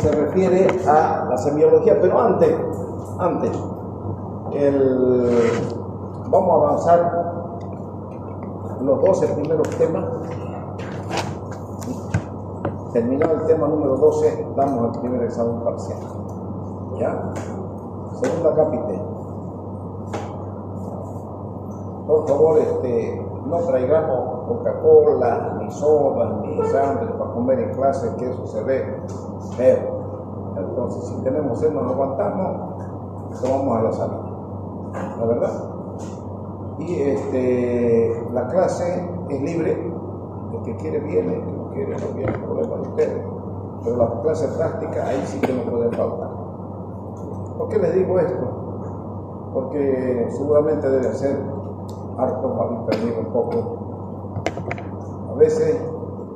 se refiere a la semiología, pero antes, vamos a avanzar los 12 primeros temas. Terminado el tema número 12, damos el primer examen parcial. ¿Ya? Segunda capítulo. Por favor, no traigamos Coca-Cola, ni soda, ni sangre para comer en clase, que eso se ve feo. Entonces, si tenemos sed, nos aguantamos, tomamos a la salida. ¿La verdad? Y la clase es libre. El que quiere viene, el que no quiere no viene, problema de ustedes. Pero las clases prácticas, ahí sí que no pueden faltar. ¿Por qué les digo esto? Porque seguramente debe ser harto para perdido un poco. A veces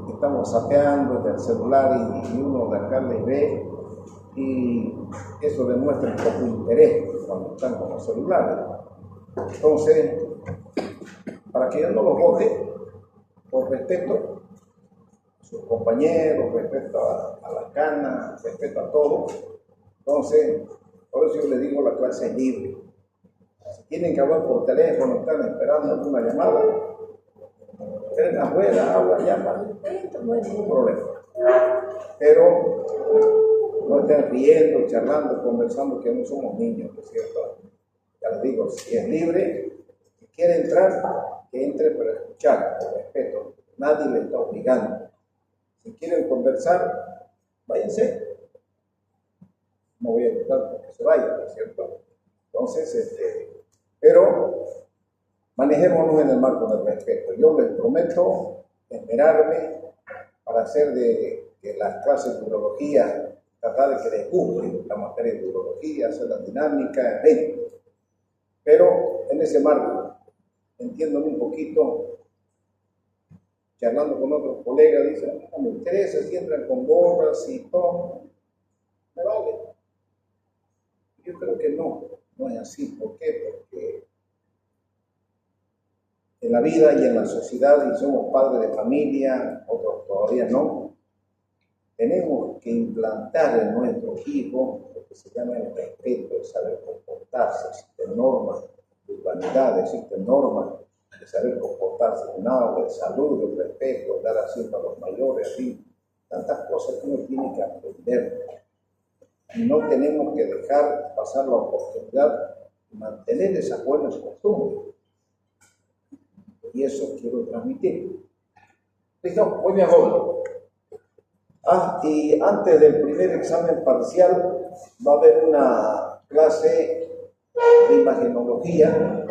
estamos zapeando en el celular y uno de acá les ve y eso demuestra un poco interés cuando están con los celulares. Entonces, para que yo no los vote, por respeto a sus compañeros, respeto a la cana, respeto a todo. Entonces, por eso yo les digo, la clase es libre. Si tienen que hablar por teléfono, están esperando alguna llamada, tienen abuela, habla, llama, no hay ningún problema. Pero no estén riendo, charlando, conversando, que no somos niños, ¿no es cierto? Ya les digo, si es libre, si quiere entrar, que entre para escuchar, por respeto. Nadie le está obligando. Si quieren conversar, váyanse. No voy a evitar porque se vayan, ¿no es cierto? Entonces, pero manejémonos en el marco del respeto. Yo les prometo esmerarme para hacer de las clases de urología, tratar de que les guste la materia de urología, hacer la dinámica, en fin. Pero en ese marco, entiéndome un poquito, charlando con otros colegas, dicen, no me interesa si entran con gorras y todo, me vale. Yo creo que no es así. ¿Por qué? Porque en la vida y en la sociedad, y somos padres de familia, otros todavía no, tenemos que implantar en nuestros hijos lo que se llama el respeto, el saber comportarse. Existen normas de humanidad, existen normas de saber comportarse, de salud, de respeto, dar asiento a los mayores, así, tantas cosas que uno tiene que aprender. Y no tenemos que dejar pasar la oportunidad de mantener esas buenas costumbres. Y eso quiero transmitir. Listo, muy bien, joven. Y antes del primer examen parcial va a haber una clase de imagenología.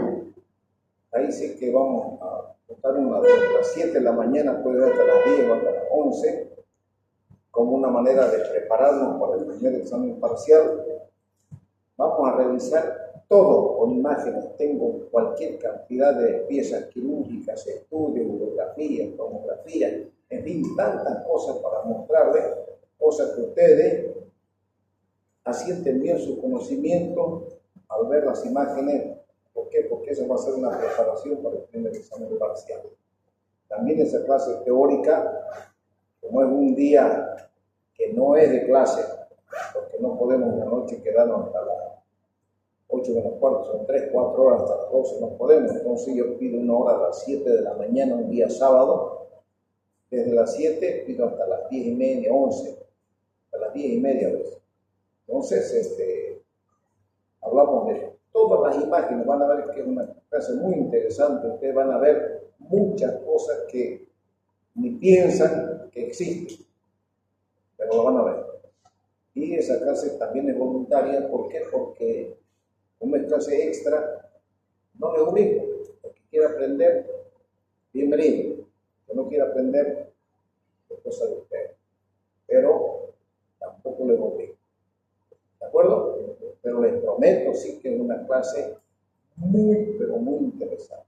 Ahí sí que vamos a contar una de las 7 de la mañana, puede ser hasta las 10 o hasta las 11, como una manera de prepararnos para el primer examen parcial. Vamos a revisar todo con imágenes. Tengo cualquier cantidad de piezas quirúrgicas, estudios, urografía, tomografía, en fin, tantas cosas para mostrarles, cosas que ustedes asienten bien su conocimiento al ver las imágenes. ¿Por qué? Porque eso va a ser una preparación para el primer examen parcial. También esa clase teórica, como es un día que no es de clase, porque no podemos en la noche quedarnos hasta las 8 menos cuarto, son 3, 4 horas hasta las 12, no podemos. Entonces yo pido una hora a las 7 de la mañana, un día sábado. Desde las 7 pido hasta las 10:30, 11, hasta las 10:30 a veces. Entonces, hablamos de todas las imágenes, van a ver que es una clase muy interesante. Ustedes van a ver muchas cosas que ni piensan que existen, pero lo van a ver. Y esa clase también es voluntaria. ¿Por qué? Porque como es clase extra, no les obligo. El que quiera aprender, bienvenido. El que no quiera aprender, es cosa de usted. Pero tampoco les obligo. ¿De acuerdo? Pero les prometo sí que es una clase muy, pero muy interesante.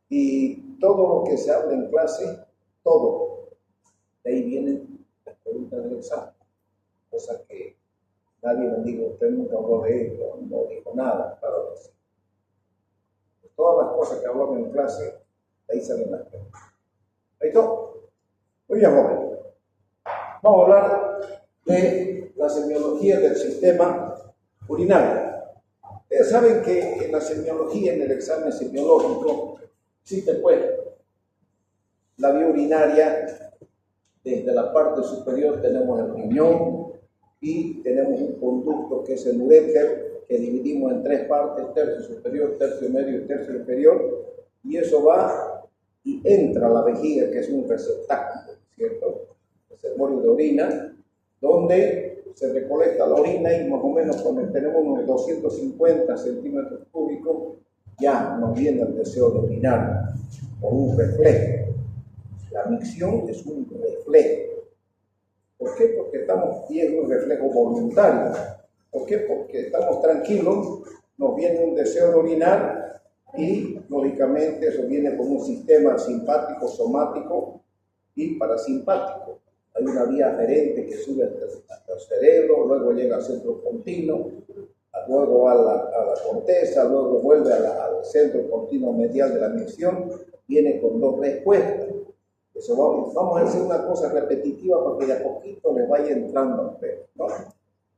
Y todo lo que se habla en clase, todo, de ahí vienen las preguntas del examen. Cosa que nadie me diga, usted nunca habló de esto, no dijo nada, claro que sí. Todas las cosas que hablamos en clase, de ahí salen las preguntas. ¿Listo? Muy bien, joven. Vamos a hablar de la semiología del sistema urinario. Ustedes saben que en la semiología, en el examen semiológico, existe pues la vía urinaria. Desde la parte superior tenemos el riñón y tenemos un conducto que es el uréter, que dividimos en tres partes: tercio superior, tercio medio y tercio inferior, y eso va y entra a la vejiga, que es un receptáculo, ¿cierto? Reservorio de orina, donde se recolecta la orina, y más o menos cuando tenemos unos 250 centímetros cúbicos ya nos viene el deseo de orinar por un reflejo. La micción es un reflejo. ¿Por qué? Porque y es un reflejo voluntario. ¿Por qué? Porque estamos tranquilos, nos viene un deseo de orinar y lógicamente eso viene con un sistema simpático, somático y parasimpático. Hay una vía aferente que sube hasta el cerebro, luego llega al centro continuo, luego a la corteza, luego vuelve al centro continuo medial de la micción, viene con dos respuestas. Eso vamos a hacer una cosa repetitiva para que de a poquito le vaya entrando al pelo, ¿no?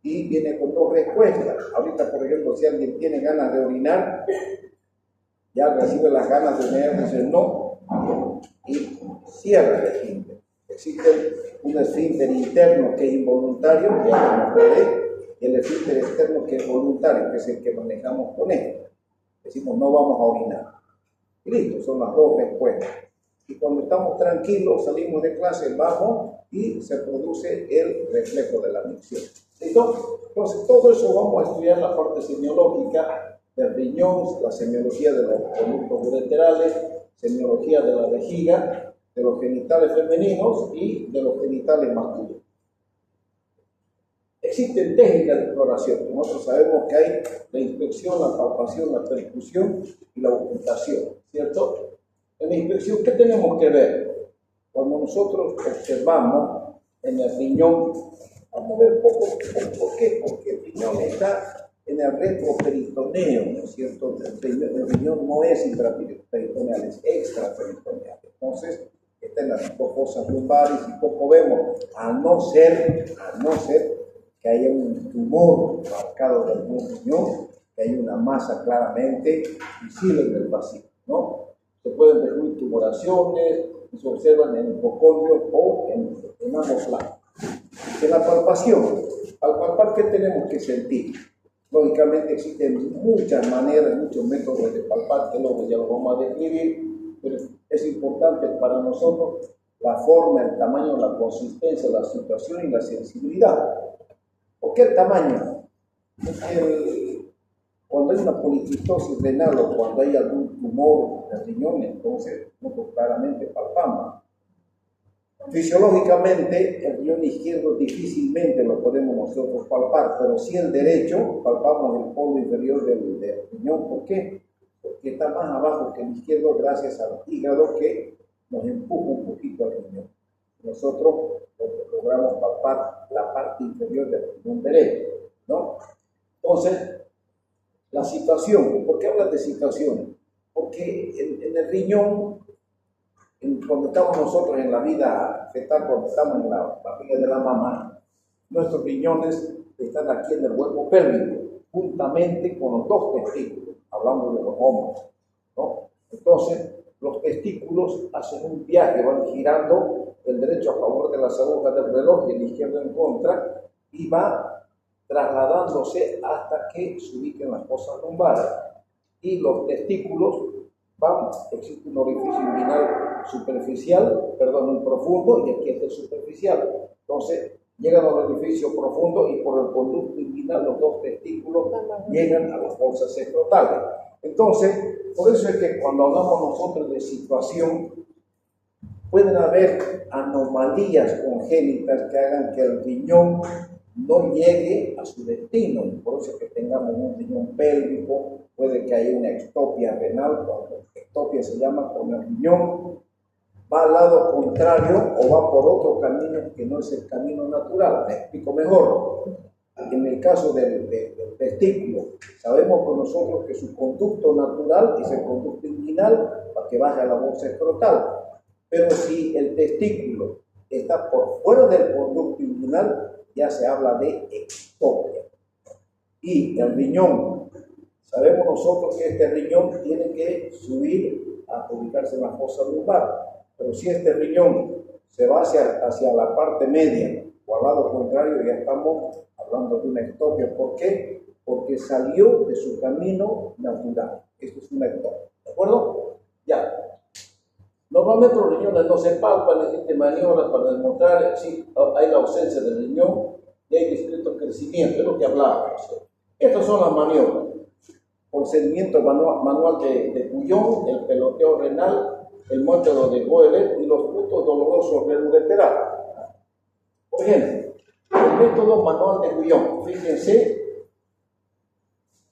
Y viene con dos respuestas. Ahorita, por ejemplo, si alguien tiene ganas de orinar, ya recibe las ganas de orinar, dice no, y cierra el esfínter. Existe un esfínter interno que es involuntario, que no puede, y el esfínter externo que es voluntario, que es el que manejamos con él. Decimos no vamos a orinar. Y listo, son las dos respuestas. Y cuando estamos tranquilos, salimos de clase, vamos y se produce el reflejo de la micción. ¿Listo? Entonces, todo eso vamos a estudiar la parte semiológica del riñón, la semiología de los conductos ureterales, semiología de la vejiga, de los genitales femeninos y de los genitales masculinos. Existen técnicas de exploración. Nosotros sabemos que hay la inspección, la palpación, la percusión y la ocultación, ¿cierto? En la inspección, ¿qué tenemos que ver? Cuando nosotros observamos en el riñón, vamos a ver poco por qué, porque el riñón está en el retroperitoneo, ¿no es cierto? El riñón no es intraperitoneal, es extraperitoneal. Entonces, está en las dos fosas lumbares y poco vemos, a no ser que haya un tumor marcado en algún riñón, que hay una masa claramente visible en el vacío, ¿no? Se pueden descubrir tumoraciones, se observan en hipocondrios o en ambos lados. En la palpación, al palpar, ¿qué tenemos que sentir? Lógicamente existen muchas maneras, muchos métodos de palpar, que luego ya lo vamos a describir, pero es importante para nosotros la forma, el tamaño, la consistencia, la situación y la sensibilidad. ¿Por qué el tamaño? Cuando hay una poliquistosis renal o cuando hay algún tumor del riñón, entonces nosotros claramente palpamos. Fisiológicamente, el riñón izquierdo difícilmente lo podemos nosotros palpar, pero sí el derecho, palpamos el polo inferior del riñón. ¿Por qué? Porque está más abajo que el izquierdo gracias al hígado que nos empuja un poquito al riñón. Nosotros logramos palpar la parte inferior del riñón derecho, ¿no? Entonces, la situación. ¿Por qué hablas de situación? Porque en el riñón, cuando estamos nosotros en la vida fetal, cuando estamos en la barriga de la mamá, nuestros riñones están aquí en el hueco pélvico, juntamente con los dos testículos, hablando de los hombros, ¿no? Entonces, los testículos hacen un viaje, van girando el derecho a favor de las agujas del reloj y el izquierdo en contra, y va trasladándose hasta que se ubiquen las fosas lumbares. Y los testículos existe un orificio inguinal un profundo, y aquí es el superficial. Entonces, llegan al orificio profundo y por el conducto inguinal los dos testículos llegan a las bolsas escrotales. Entonces, por eso es que cuando hablamos nosotros de situación, pueden haber anomalías congénitas que hagan que el riñón no llegue a su destino, y por eso es que tengamos un riñón pélvico, puede que haya una ectopia renal, cuando ectopia se llama cuando el riñón va al lado contrario o va por otro camino que no es el camino natural. Me explico mejor. En el caso del testículo, sabemos con nosotros que su conducto natural es el conducto inguinal para que baje a la bolsa escrotal. Pero si el testículo está por fuera del conducto inguinal, ya se habla de ectopia. Y el riñón, sabemos nosotros que este riñón tiene que subir a ubicarse en la fosa lumbar, pero si este riñón se va hacia la parte media o al lado contrario, ya estamos hablando de una ectopia. ¿Por qué? Porque salió de su camino natural. Esto es una ectopia, ¿de acuerdo? Ya. Normalmente los riñones no se palpan, existen maniobras para demostrar si hay la ausencia del riñón y hay discreto crecimiento, es lo que hablábamos. Estas son las maniobras. Procedimiento manual de Guyon, el peloteo renal, el método de Goelet y los puntos dolorosos del ureteral. Por ejemplo, el método manual de Guyon. Fíjense,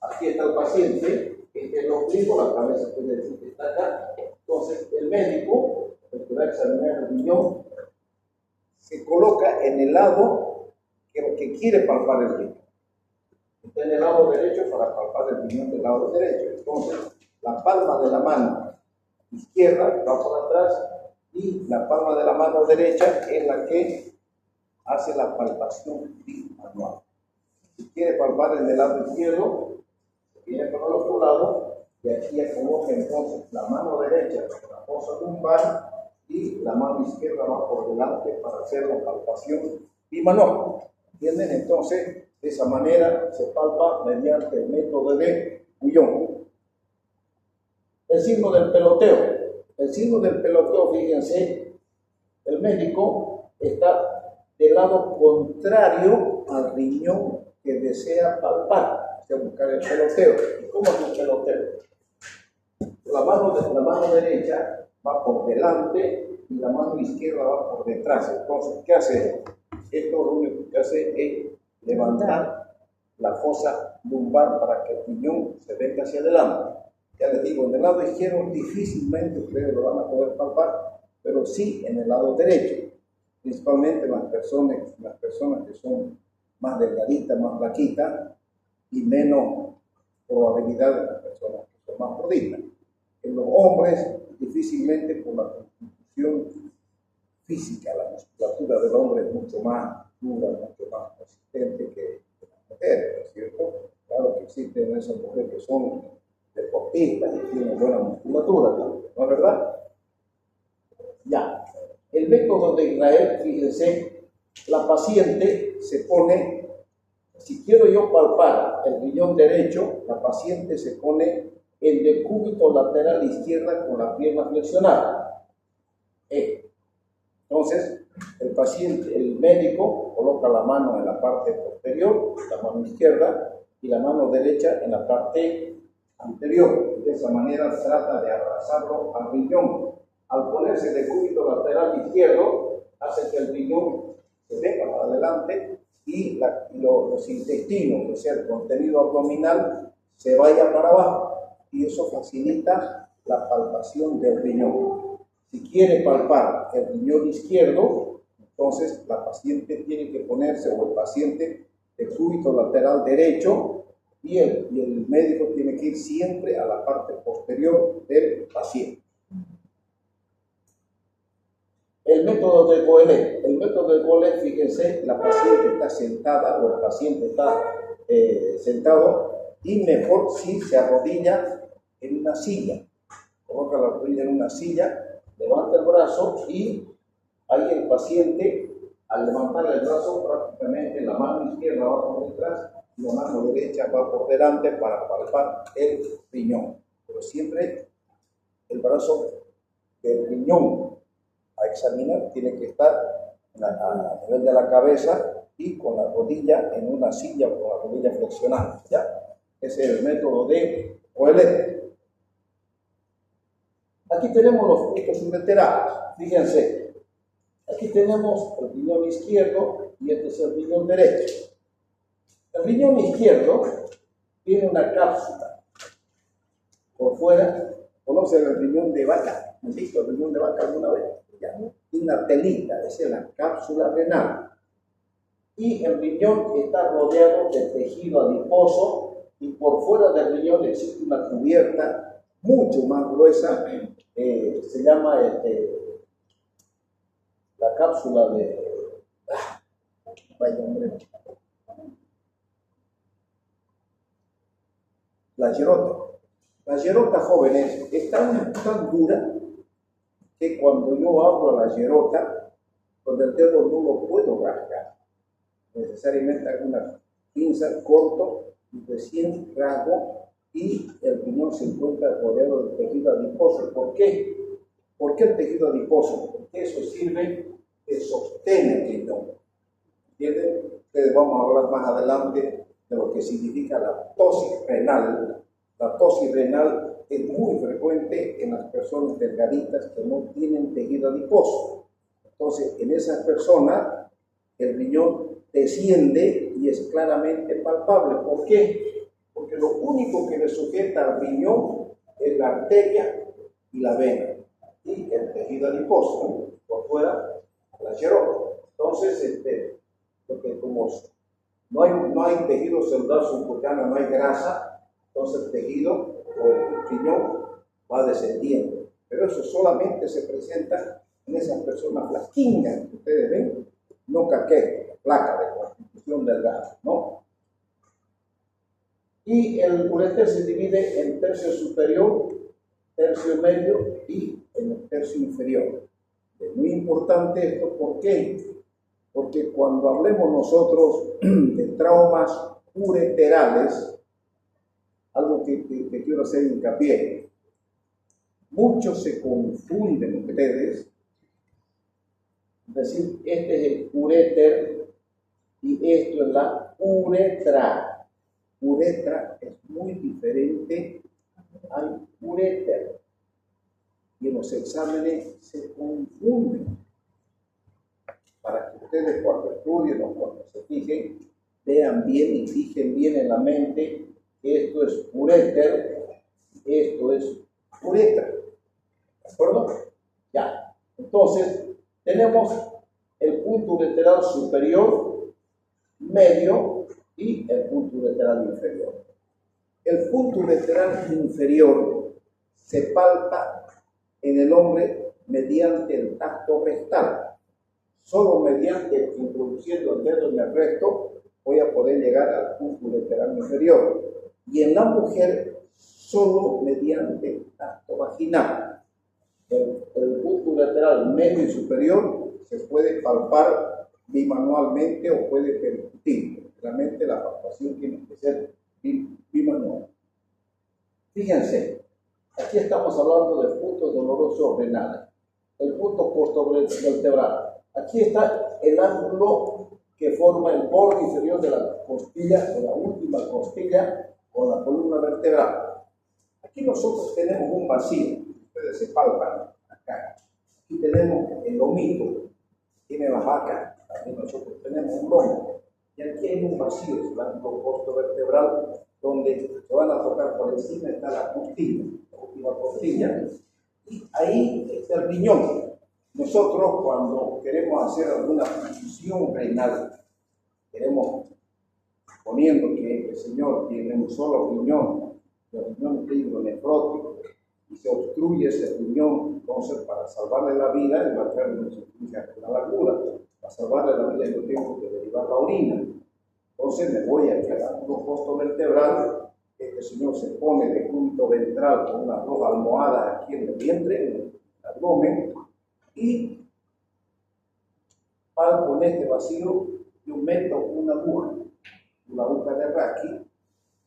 aquí está el paciente, este es el ombligo, la cabeza puede decir que está acá. Entonces, el médico, el que va a examinar el riñón, se coloca en el lado que quiere palpar el riñón. Está en el lado derecho para palpar el riñón del lado derecho. Entonces, la palma de la mano izquierda va por atrás y la palma de la mano derecha es la que hace la palpación manual. Si quiere palpar en el lado izquierdo, viene por el otro lado y aquí coloca entonces la mano derecha en la fosa lumbar y la mano izquierda va por delante para hacer la palpación bimanual. ¿Entienden? Entonces, de esa manera se palpa mediante el método de Guyon. El signo del peloteo. El signo del peloteo, fíjense, el médico está del lado contrario al riñón que desea palpar, o sea, buscar el peloteo. ¿Y cómo es el peloteo? La mano derecha va por delante y la mano izquierda va por detrás. Entonces, ¿qué hace? Esto lo único que hace es levantar la fosa lumbar para que el riñón se venga hacia adelante. Ya les digo, en el lado izquierdo difícilmente ustedes lo van a poder palpar, pero sí en el lado derecho, principalmente las personas que son más delgaditas, más flaquitas y menos probabilidad de las personas que son más gorditas. En los hombres, difícilmente por la constitución física, la musculatura del hombre es mucho más dura, mucho más consistente que las mujeres, ¿no es cierto? Claro que existen esas mujeres que son deportistas y tienen buena musculatura, ¿no es verdad? Ya, el método de Israel, fíjense, la paciente se pone, si quiero yo palpar el riñón derecho, la paciente se pone en decúbito lateral izquierda con la pierna flexionada. Entonces, el médico coloca la mano en la parte posterior, la mano izquierda, y la mano derecha en la parte anterior. De esa manera trata de abrazarlo al riñón. Al ponerse de cúbito lateral izquierdo, hace que el riñón se venga para adelante y los intestinos, o sea, el contenido abdominal, se vaya para abajo. Y eso facilita la palpación del riñón. Si quiere palpar el riñón izquierdo, entonces la paciente tiene que ponerse, o el paciente, de cúbito lateral derecho, y el médico tiene que ir siempre a la parte posterior del paciente. El método de Goelet. El método de Goelet, fíjense, la paciente está sentada o el paciente está sentado, y mejor si se arrodilla en una silla. Coloca la rodilla en una silla, levanta el brazo y ahí el paciente, al levantar el brazo, prácticamente la mano izquierda va por detrás y la mano derecha va por delante para palpar el riñón. Pero siempre el brazo del riñón a examinar tiene que estar a nivel de la cabeza y con la rodilla en una silla o con la rodilla flexionada. ¿Ya? Ese es el método de Goelet. Aquí tenemos los puntos ureterales. Fíjense, aquí tenemos el riñón izquierdo y este es el riñón derecho. El riñón izquierdo tiene una cápsula por fuera. ¿Conocen el riñón de vaca? ¿Han visto el riñón de vaca alguna vez? Ya. Una telita, esa es la cápsula renal. Y el riñón está rodeado de tejido adiposo y por fuera del riñón existe una cubierta mucho más gruesa, se llama la cápsula de... Vaya, hombre. La yerota. La yerota, jóvenes, es tan dura que cuando yo abro la yerota, con el dedo no lo puedo rasgar. Necesariamente hago una pinza corto y recién rasgo y el riñón se encuentra rodeado del tejido adiposo. ¿Por qué? ¿Por qué el tejido adiposo? Porque eso sirve de sostén el riñón. ¿Entienden? Ustedes vamos a hablar más adelante de lo que significa la tosis renal. La tosis renal es muy frecuente en las personas delgaditas que no tienen tejido adiposo. Entonces, en esas personas, el riñón desciende y es claramente palpable. ¿Por qué? Porque lo único que le sujeta al riñón es la arteria y la vena y el tejido adiposo, ¿no? Por fuera, la yerota. Entonces, porque como no hay tejido celular subcutáneo, no hay grasa, entonces el tejido o el riñón va descendiendo. Pero eso solamente se presenta en esas personas flaquingas que ustedes ven, no caquetas, placa de constitución delgada, ¿no? Y el uréter se divide en tercio superior, tercio medio y en el tercio inferior. Es muy importante esto, ¿por qué? Porque cuando hablemos nosotros de traumas ureterales, algo que quiero hacer hincapié, muchos se confunden ustedes, es decir, este es el uréter y esto es la uretra. Uretra es muy diferente al uréter y en los exámenes se confunden. Para que ustedes cuando estudien o cuando se fijen, vean bien y fijen bien en la mente que esto es uréter, esto es uretra. ¿De acuerdo? Ya. Entonces, tenemos el punto ureteral superior, medio y el punto ureteral inferior. El punto ureteral inferior se palpa en el hombre mediante el tacto rectal. Solo mediante introduciendo el dedo en el recto voy a poder llegar al punto ureteral inferior. Y en la mujer, solo mediante el tacto vaginal. El punto ureteral medio y superior se puede palpar bimanualmente o puede percutir. Realmente la palpación tiene que ser bimanual. Fíjense, aquí estamos hablando de puntos dolorosos renales. El punto costovertebral. Aquí está el ángulo que forma el borde inferior de la costilla, de la última costilla, con la columna vertebral. Aquí nosotros tenemos un vacío, ustedes se palpan acá. Aquí tenemos el lomito, tiene la vaca, también nosotros tenemos un lomo. Y aquí hay un vacío, es el ángulo costovertebral, donde se van a tocar por encima, está la costilla, la última costilla, y ahí está el riñón. Nosotros cuando queremos hacer alguna función renal, queremos, poniendo que el Señor tiene un solo riñón, el riñón nefrótico, y se obstruye ese riñón, entonces para salvarle la vida, él va a traer una insuficiencia renal aguda. Para salvarle la vida yo tengo que derivar la orina. Entonces me voy a quedar un costo vertebral, este Señor se pone de punto ventral con unas dos almohadas aquí en el vientre, en el abdomen, y palpo en este vacío, yo meto una aguja de Raki,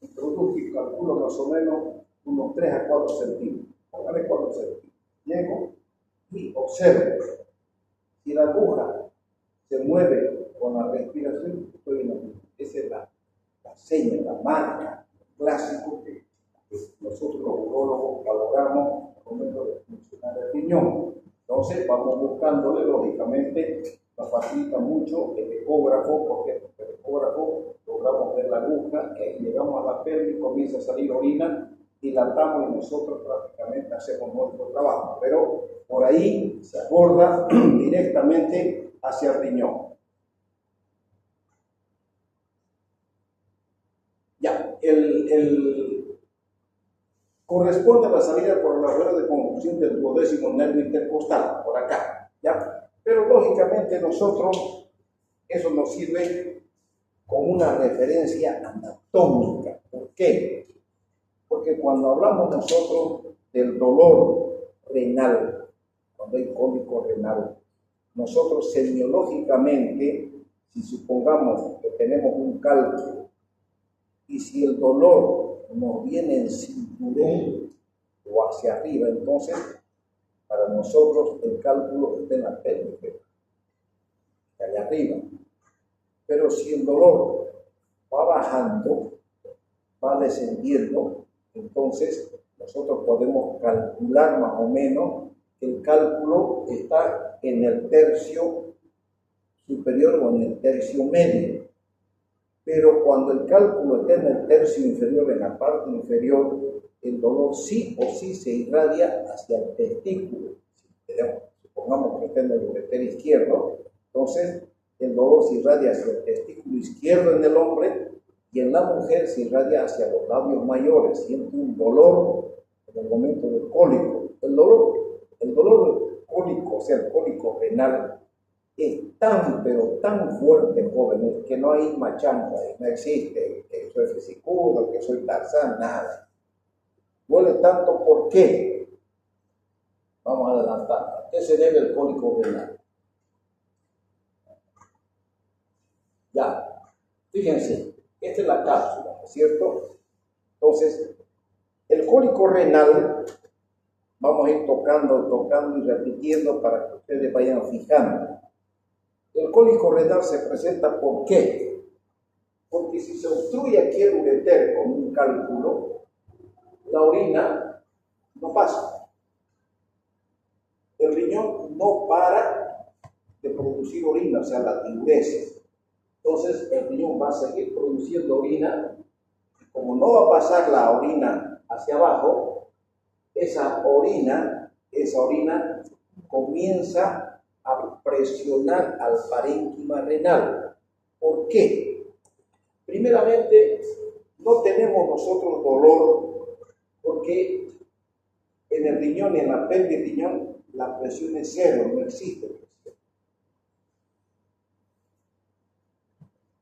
introduzco y calculo más o menos unos 3 a 4 centímetros. Póngale 4 centímetros. Llego y observo. Si la aguja se mueve con la respiración, estoy en la aguja. Esa es la seña, la marca, el clásico que nosotros los urólogos valoramos al momento de funcionar el riñón. Entonces vamos buscándole, lógicamente, nos facilita mucho el ecógrafo, porque el ecógrafo logramos ver la aguja, llegamos a la pelvis, comienza a salir orina, dilatamos y nosotros prácticamente hacemos nuestro trabajo, pero por ahí se aborda directamente hacia el riñón. Ya, corresponde a la salida por el agujero de conjunción del duodécimo nervio intercostal, por acá, ¿ya? Pero lógicamente nosotros, eso nos sirve como una referencia anatómica. ¿Por qué? Porque cuando hablamos nosotros del dolor renal, cuando hay cólico renal, nosotros semiológicamente, si supongamos que tenemos un cálculo, y si el dolor nos viene en cinturón o hacia arriba, entonces para nosotros el cálculo está en la pelvis, allá arriba. Pero si el dolor va bajando, va descendiendo, entonces nosotros podemos calcular más o menos que el cálculo está en el tercio superior o en el tercio medio. Pero cuando el cálculo está en el tercio inferior, en la parte inferior, el dolor sí o sí se irradia hacia el testículo. Supongamos que está en el ureter izquierdo, entonces el dolor se irradia hacia el testículo izquierdo en el hombre y en la mujer se irradia hacia los labios mayores. Siente un dolor en el momento del cólico. El dolor cólico, o sea, el cólico renal, es tan, pero tan fuerte, jóvenes, que no hay machanga, no existe que soy fisicudo, que soy Tarzán, nada. Duele tanto, ¿por qué? Vamos a adelantar. ¿A qué se debe el cólico renal? Ya, fíjense, esta es la cápsula, ¿no es cierto? Entonces, el cólico renal, vamos a ir tocando y repitiendo para que ustedes vayan fijando. El cólico renal se presenta ¿por qué? Porque si se obstruye aquí el ureter con un cálculo, la orina no pasa. El riñón no para de producir orina, o sea, la diurese. Entonces el riñón va a seguir produciendo orina. Como no va a pasar la orina hacia abajo, esa orina comienza a presionar al parénquima renal. ¿Por qué? Primeramente, no tenemos nosotros dolor porque en el riñón y en la pelvis riñón la presión es cero, no existe presión.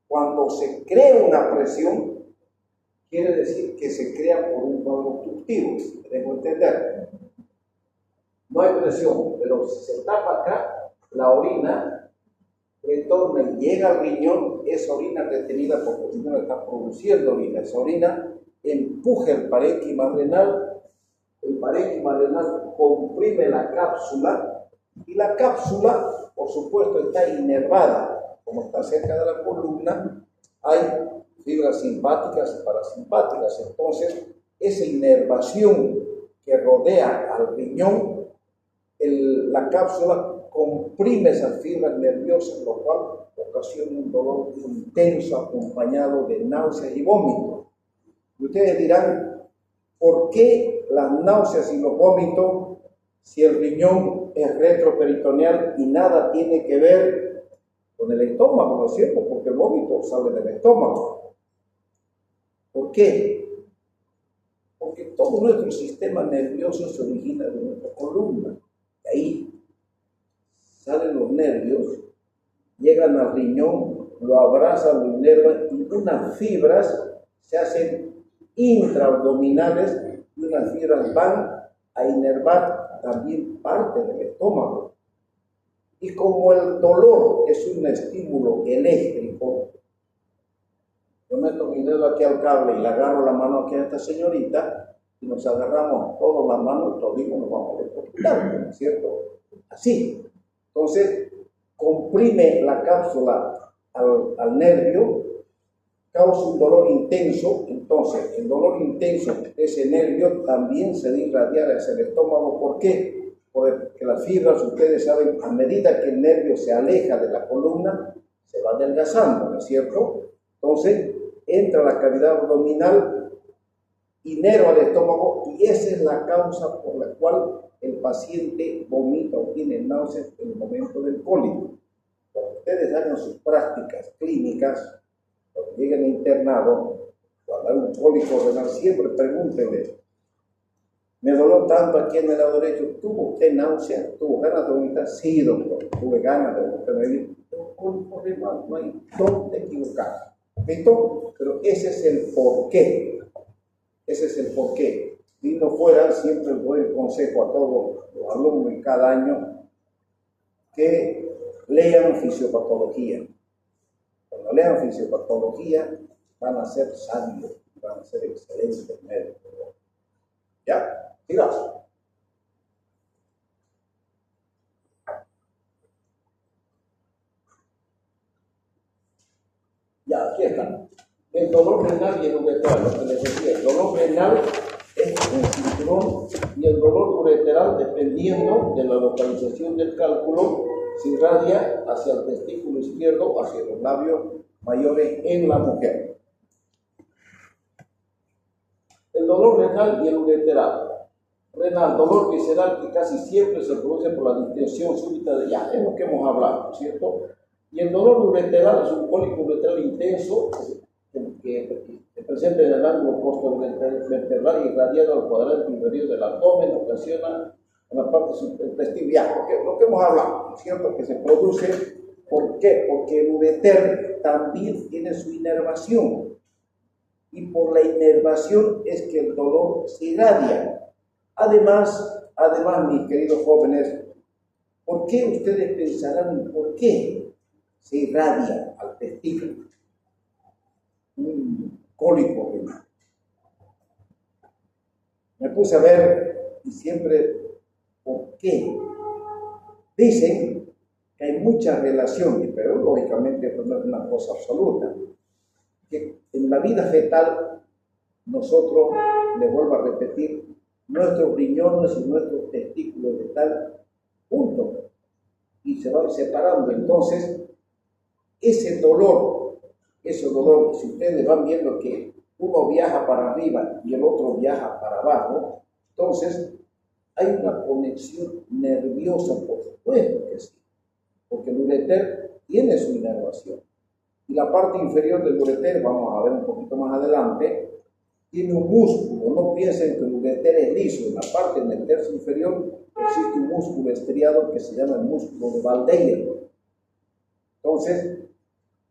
Cuando se crea una presión, quiere decir que se crea por un cuadro obstructivo, si queremos entender. No hay presión, pero si se tapa acá, la orina retorna y llega al riñón, esa orina retenida porque el riñón está produciendo orina, esa orina empuja el parénquima renal comprime la cápsula y la cápsula, por supuesto, está inervada, como está cerca de la columna, hay fibras simpáticas y parasimpáticas, entonces esa inervación que rodea al riñón, la cápsula comprime esas fibras nerviosas, lo cual ocasiona un dolor intenso acompañado de náuseas y vómitos. Y ustedes dirán, ¿por qué las náuseas y los vómitos si el riñón es retroperitoneal y nada tiene que ver con el estómago, ¿no es cierto? Porque el vómito sale del estómago. ¿Por qué? Porque todo nuestro sistema nervioso se origina de nuestra columna. De ahí salen los nervios, llegan al riñón, lo abrazan, lo inervan y unas fibras se hacen intraabdominales y unas fibras van a inervar también parte del estómago. Y como el dolor es un estímulo eléctrico, yo meto mi dedo aquí al cable y le agarro la mano aquí a esta señorita y nos agarramos todas las manos y todos nos vamos a electrocutar, ¿no es cierto? Así. Entonces, comprime la cápsula al nervio, causa un dolor intenso, entonces el dolor intenso de ese nervio también se debe irradiar hacia el estómago. ¿Por qué? Porque las fibras, ustedes saben, a medida que el nervio se aleja de la columna, se va adelgazando, ¿no es cierto? Entonces, entra a la cavidad abdominal, inerva al estómago y esa es la causa por la cual el paciente vomita o tiene náuseas en el momento del cólico. Cuando ustedes hagan sus prácticas clínicas, cuando lleguen a internado, cuando hay un cólico renal, siempre pregúntenle, Me dolió tanto aquí en el lado derecho. ¿Tuvo usted náusea? ¿Tuvo ganas de vomitar? Sí, doctor. Tuve ganas de vomitar. No hay dónde equivocar. ¿Listo? Pero ese es el porqué. Ese es el porqué. Si no fuera, siempre doy el consejo a todos los alumnos en cada año que lean fisiopatología. Cuando lean fisiopatología, van a ser sabios, van a ser excelentes médicos. ¿Ya? Sigamos. Ya, aquí está. El dolor renal y el ureteral, lo que les decía, el dolor renal es el cinturón y el dolor ureteral, dependiendo de la localización del cálculo, se irradia hacia el testículo izquierdo o hacia los labios mayores en la mujer. El dolor renal y el ureteral. Renal, dolor visceral que casi siempre se produce por la distensión súbita de ya, es lo que hemos hablado, ¿cierto? Y el dolor ureteral es un cólico ureteral intenso que se presenta en el ángulo costo-vertebral y irradiado al cuadrante inferior del abdomen, ocasiona en la parte intestinal, lo que hemos hablado, ¿cierto? Que se produce, ¿por qué? Porque el ureter también tiene su inervación, y por la inervación es que el dolor se irradia. Además, mis queridos jóvenes, ¿por qué ustedes pensarán por qué se irradia al testículo un cólico renal? Me puse a ver y siempre, ¿por qué? Dicen que hay muchas relaciones, pero lógicamente esto no es una cosa absoluta. Que en la vida fetal, nosotros, les vuelvo a repetir, nuestros riñones y nuestros testículos están juntos y se van separando. Entonces, ese dolor, si ustedes van viendo que uno viaja para arriba y el otro viaja para abajo, entonces hay una conexión nerviosa, por supuesto que sí, porque el ureter tiene su inervación. Y la parte inferior del ureter, vamos a ver un poquito más adelante, tiene un músculo. No piensen que el ureter es liso. En la parte del tercio inferior existe un músculo estriado que se llama el músculo de Valdeir. Entonces,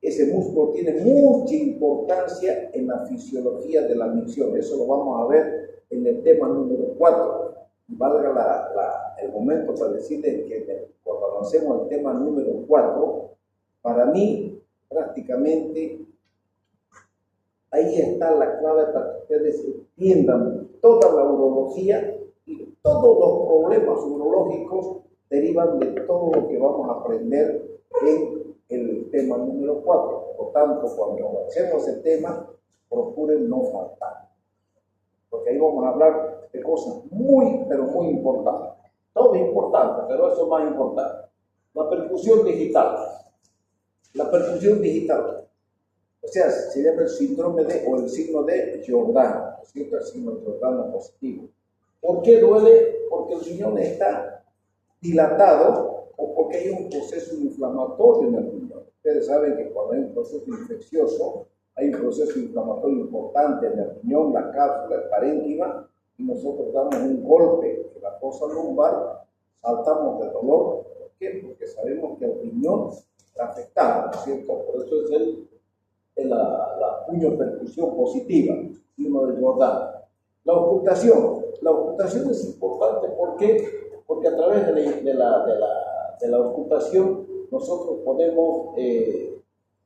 ese músculo tiene mucha importancia en la fisiología de la micción. Eso lo vamos a ver en el tema número 4. Y valga el momento para decirles que cuando avancemos al tema número 4, para mí, prácticamente, ahí está la clave para que ustedes entiendan toda la urología y todos los problemas urológicos derivan de todo lo que vamos a aprender en el tema número 4. Por lo tanto, cuando avancemos el tema, procuren no faltar, porque ahí vamos a hablar de cosas muy, pero muy importantes. Todo es importante, pero eso es más importante. La percusión digital. La percusión digital. O sea, se llama el síndrome de, o el signo de Giordano, ¿cierto? El signo de Giordano positivo. ¿Por qué duele? Porque el riñón está dilatado o porque hay un proceso inflamatorio en el riñón. Ustedes saben que cuando hay un proceso infeccioso, hay un proceso inflamatorio importante en el riñón, la cápsula, el parénquima, y nosotros damos un golpe en la fosa lumbar, saltamos de dolor. ¿Por qué? Porque sabemos que el riñón está afectado, ¿no es cierto? Por eso es la puño-percusión positiva, signo de Giordano. La ocultación. La ocultación es importante porque a través de la ocultación nosotros podemos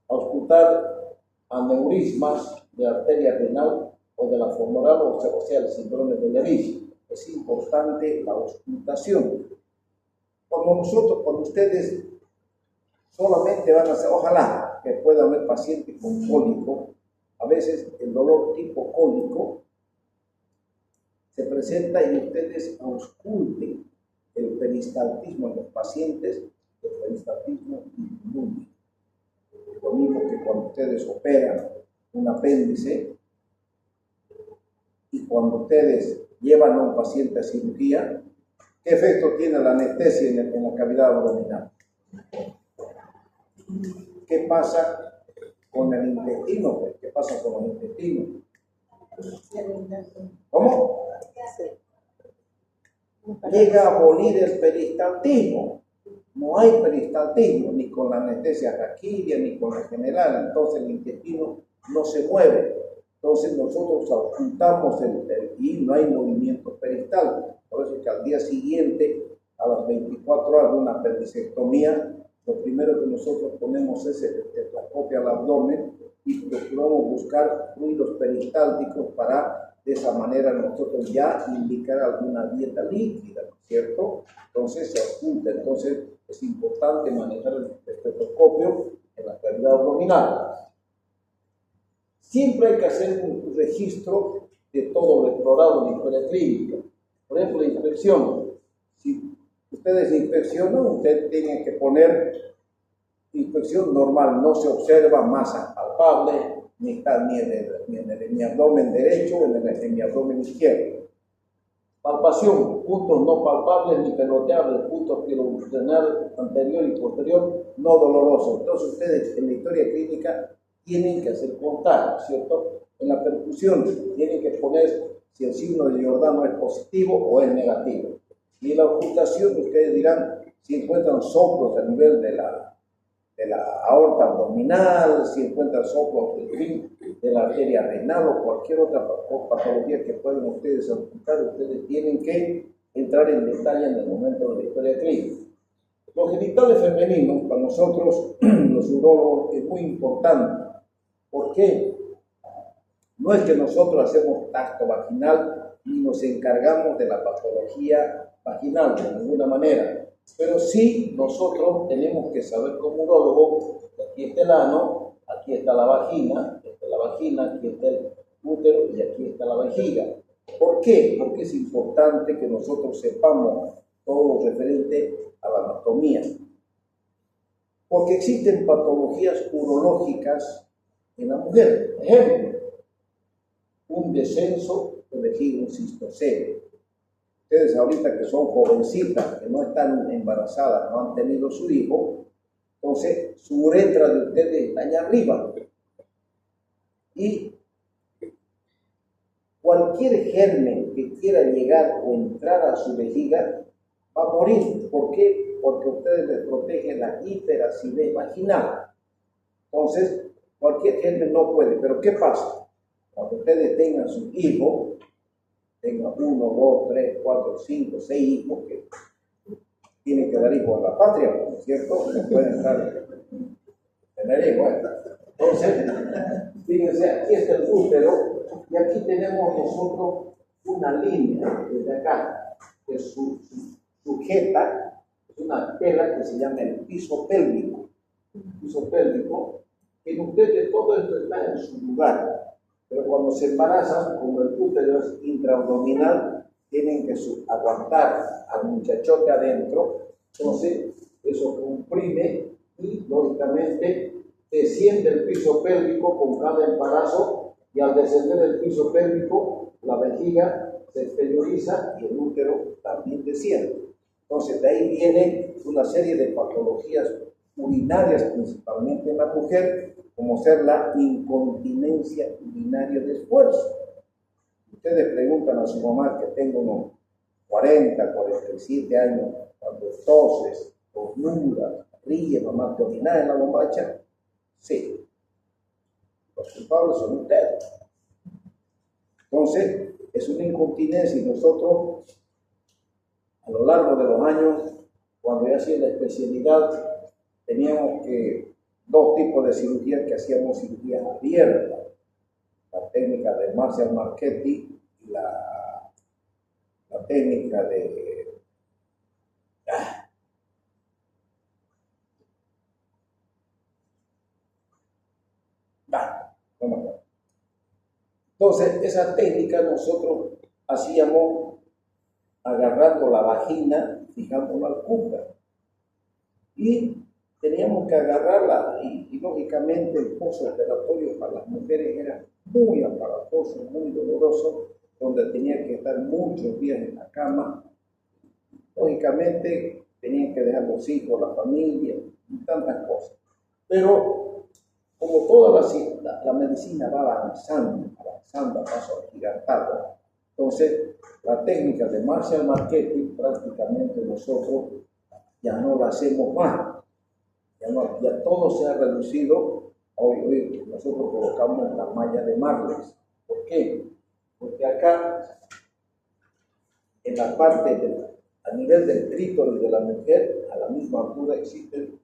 ocultar aneurismas de arteria renal o de la femoral, o sea, el síndrome de Leriche. Es importante la ocultación. Cuando ustedes solamente van a hacer, ojalá que pueda haber pacientes con cólico, a veces el dolor tipo cólico se presenta y ustedes ausculten el peristaltismo en los pacientes, el peristaltismo inmune. Lo mismo que cuando ustedes operan un apéndice y cuando ustedes llevan a un paciente a cirugía, ¿qué efecto tiene la anestesia en la cavidad abdominal? ¿Qué pasa con el intestino? ¿Qué pasa con el intestino? ¿Cómo? llega a abolir el peristaltismo. No hay peristaltismo, ni con la anestesia raquídea, ni con la general. Entonces el intestino no se mueve. Entonces nosotros ocultamos y no hay movimiento peristal. Por eso es que al día siguiente, a las 24 horas de una apendicectomía, lo primero que nosotros ponemos es el estetoscopio al abdomen y procuramos buscar fluidos peristálticos para de esa manera nosotros ya indicar alguna dieta líquida, ¿no es cierto? Entonces se oculta. Entonces es importante manejar el estetoscopio en la cavidad abdominal. Siempre hay que hacer un registro de todo lo explorado en la historia clínica. Por ejemplo, la inspección. Si ustedes inspeccionan, ustedes tienen que poner inspección normal, no se observa masa palpable, ni en mi abdomen derecho o en mi abdomen izquierdo. Palpación, puntos no palpables ni peloteables, puntos pilobutinal anterior y posterior no dolorosos. Entonces ustedes en la historia clínica tienen que hacer contar, ¿cierto? En la percusión tienen que poner si el signo de Giordano es positivo o es negativo. Y en la ocultación ustedes dirán si encuentran soplos a nivel de la aorta abdominal, si encuentran soplos de la arteria renal o cualquier otra patología que puedan ustedes ocultar, ustedes tienen que entrar en detalle en el momento de la historia clínica. Los genitales femeninos, para nosotros, los urólogos, es muy importante. ¿Por qué? No es que nosotros hacemos tacto vaginal ni nos encargamos de la patología vaginal de ninguna manera, pero sí nosotros tenemos que saber como urólogo que aquí está el ano, aquí está la vagina, aquí está el útero y aquí está la vejiga. ¿Por qué? Porque es importante que nosotros sepamos todo lo referente a la anatomía. Porque existen patologías urológicas en la mujer. Ejemplo, un descenso de vejiga, un cistocele. Ustedes ahorita que son jovencitas, que no están embarazadas, no han tenido su hijo, entonces su uretra de ustedes está allá arriba. Y cualquier germen que quiera llegar o entrar a su vejiga va a morir. ¿Por qué? Porque ustedes les protegen la hiperacidez vaginal. Entonces, cualquier germen no puede. Pero ¿qué pasa? Cuando ustedes tengan su hijo, tengan 1, 2, 3, 4, 5, 6 hijos que tienen que dar hijos a la patria, ¿no es cierto? No pueden estar tener hijos. Entonces, fíjense, aquí está el útero y aquí tenemos nosotros una línea desde acá que sujeta, es una tela que se llama el piso pélvico. El piso pélvico, que en ustedes todo esto está en su lugar. Pero cuando se embarazan, como el útero es intraabdominal, tienen que aguantar al muchachote adentro, entonces eso comprime y lógicamente desciende el piso pélvico con cada embarazo y al descender el piso pélvico, la vejiga se exterioriza y el útero también desciende. Entonces de ahí viene una serie de patologías urinarias, principalmente en la mujer, como ser la incontinencia urinaria de esfuerzo. Ustedes preguntan a su mamá que tengo unos 40, 47 años, cuando toses, tornudas, ríe, mamá, ¿te orinas en la bombacha? Sí. Los culpables son ustedes. Entonces, es una incontinencia y nosotros, a lo largo de los años, cuando yo hacía la especialidad, teníamos dos tipos de cirugías que hacíamos cirugías abiertas. La técnica de Marcial Marchetti y la técnica de... Entonces, esa técnica nosotros hacíamos agarrando la vagina, fijando la cuca. Y teníamos que agarrarla y lógicamente el pozo operatorio para las mujeres era muy aparatoso, muy doloroso, donde tenía que estar muchos días en la cama. Lógicamente tenían que dejar los hijos, la familia y tantas cosas. Pero como toda la medicina va avanzando a paso agigantado, Entonces, la técnica de Marshall Marketing prácticamente nosotros ya no la hacemos más. Ya todo se ha reducido. Hoy nosotros colocamos la malla de Marles. ¿Por qué? Porque acá, en la parte a nivel del clítoris de la mujer, a la misma altura existen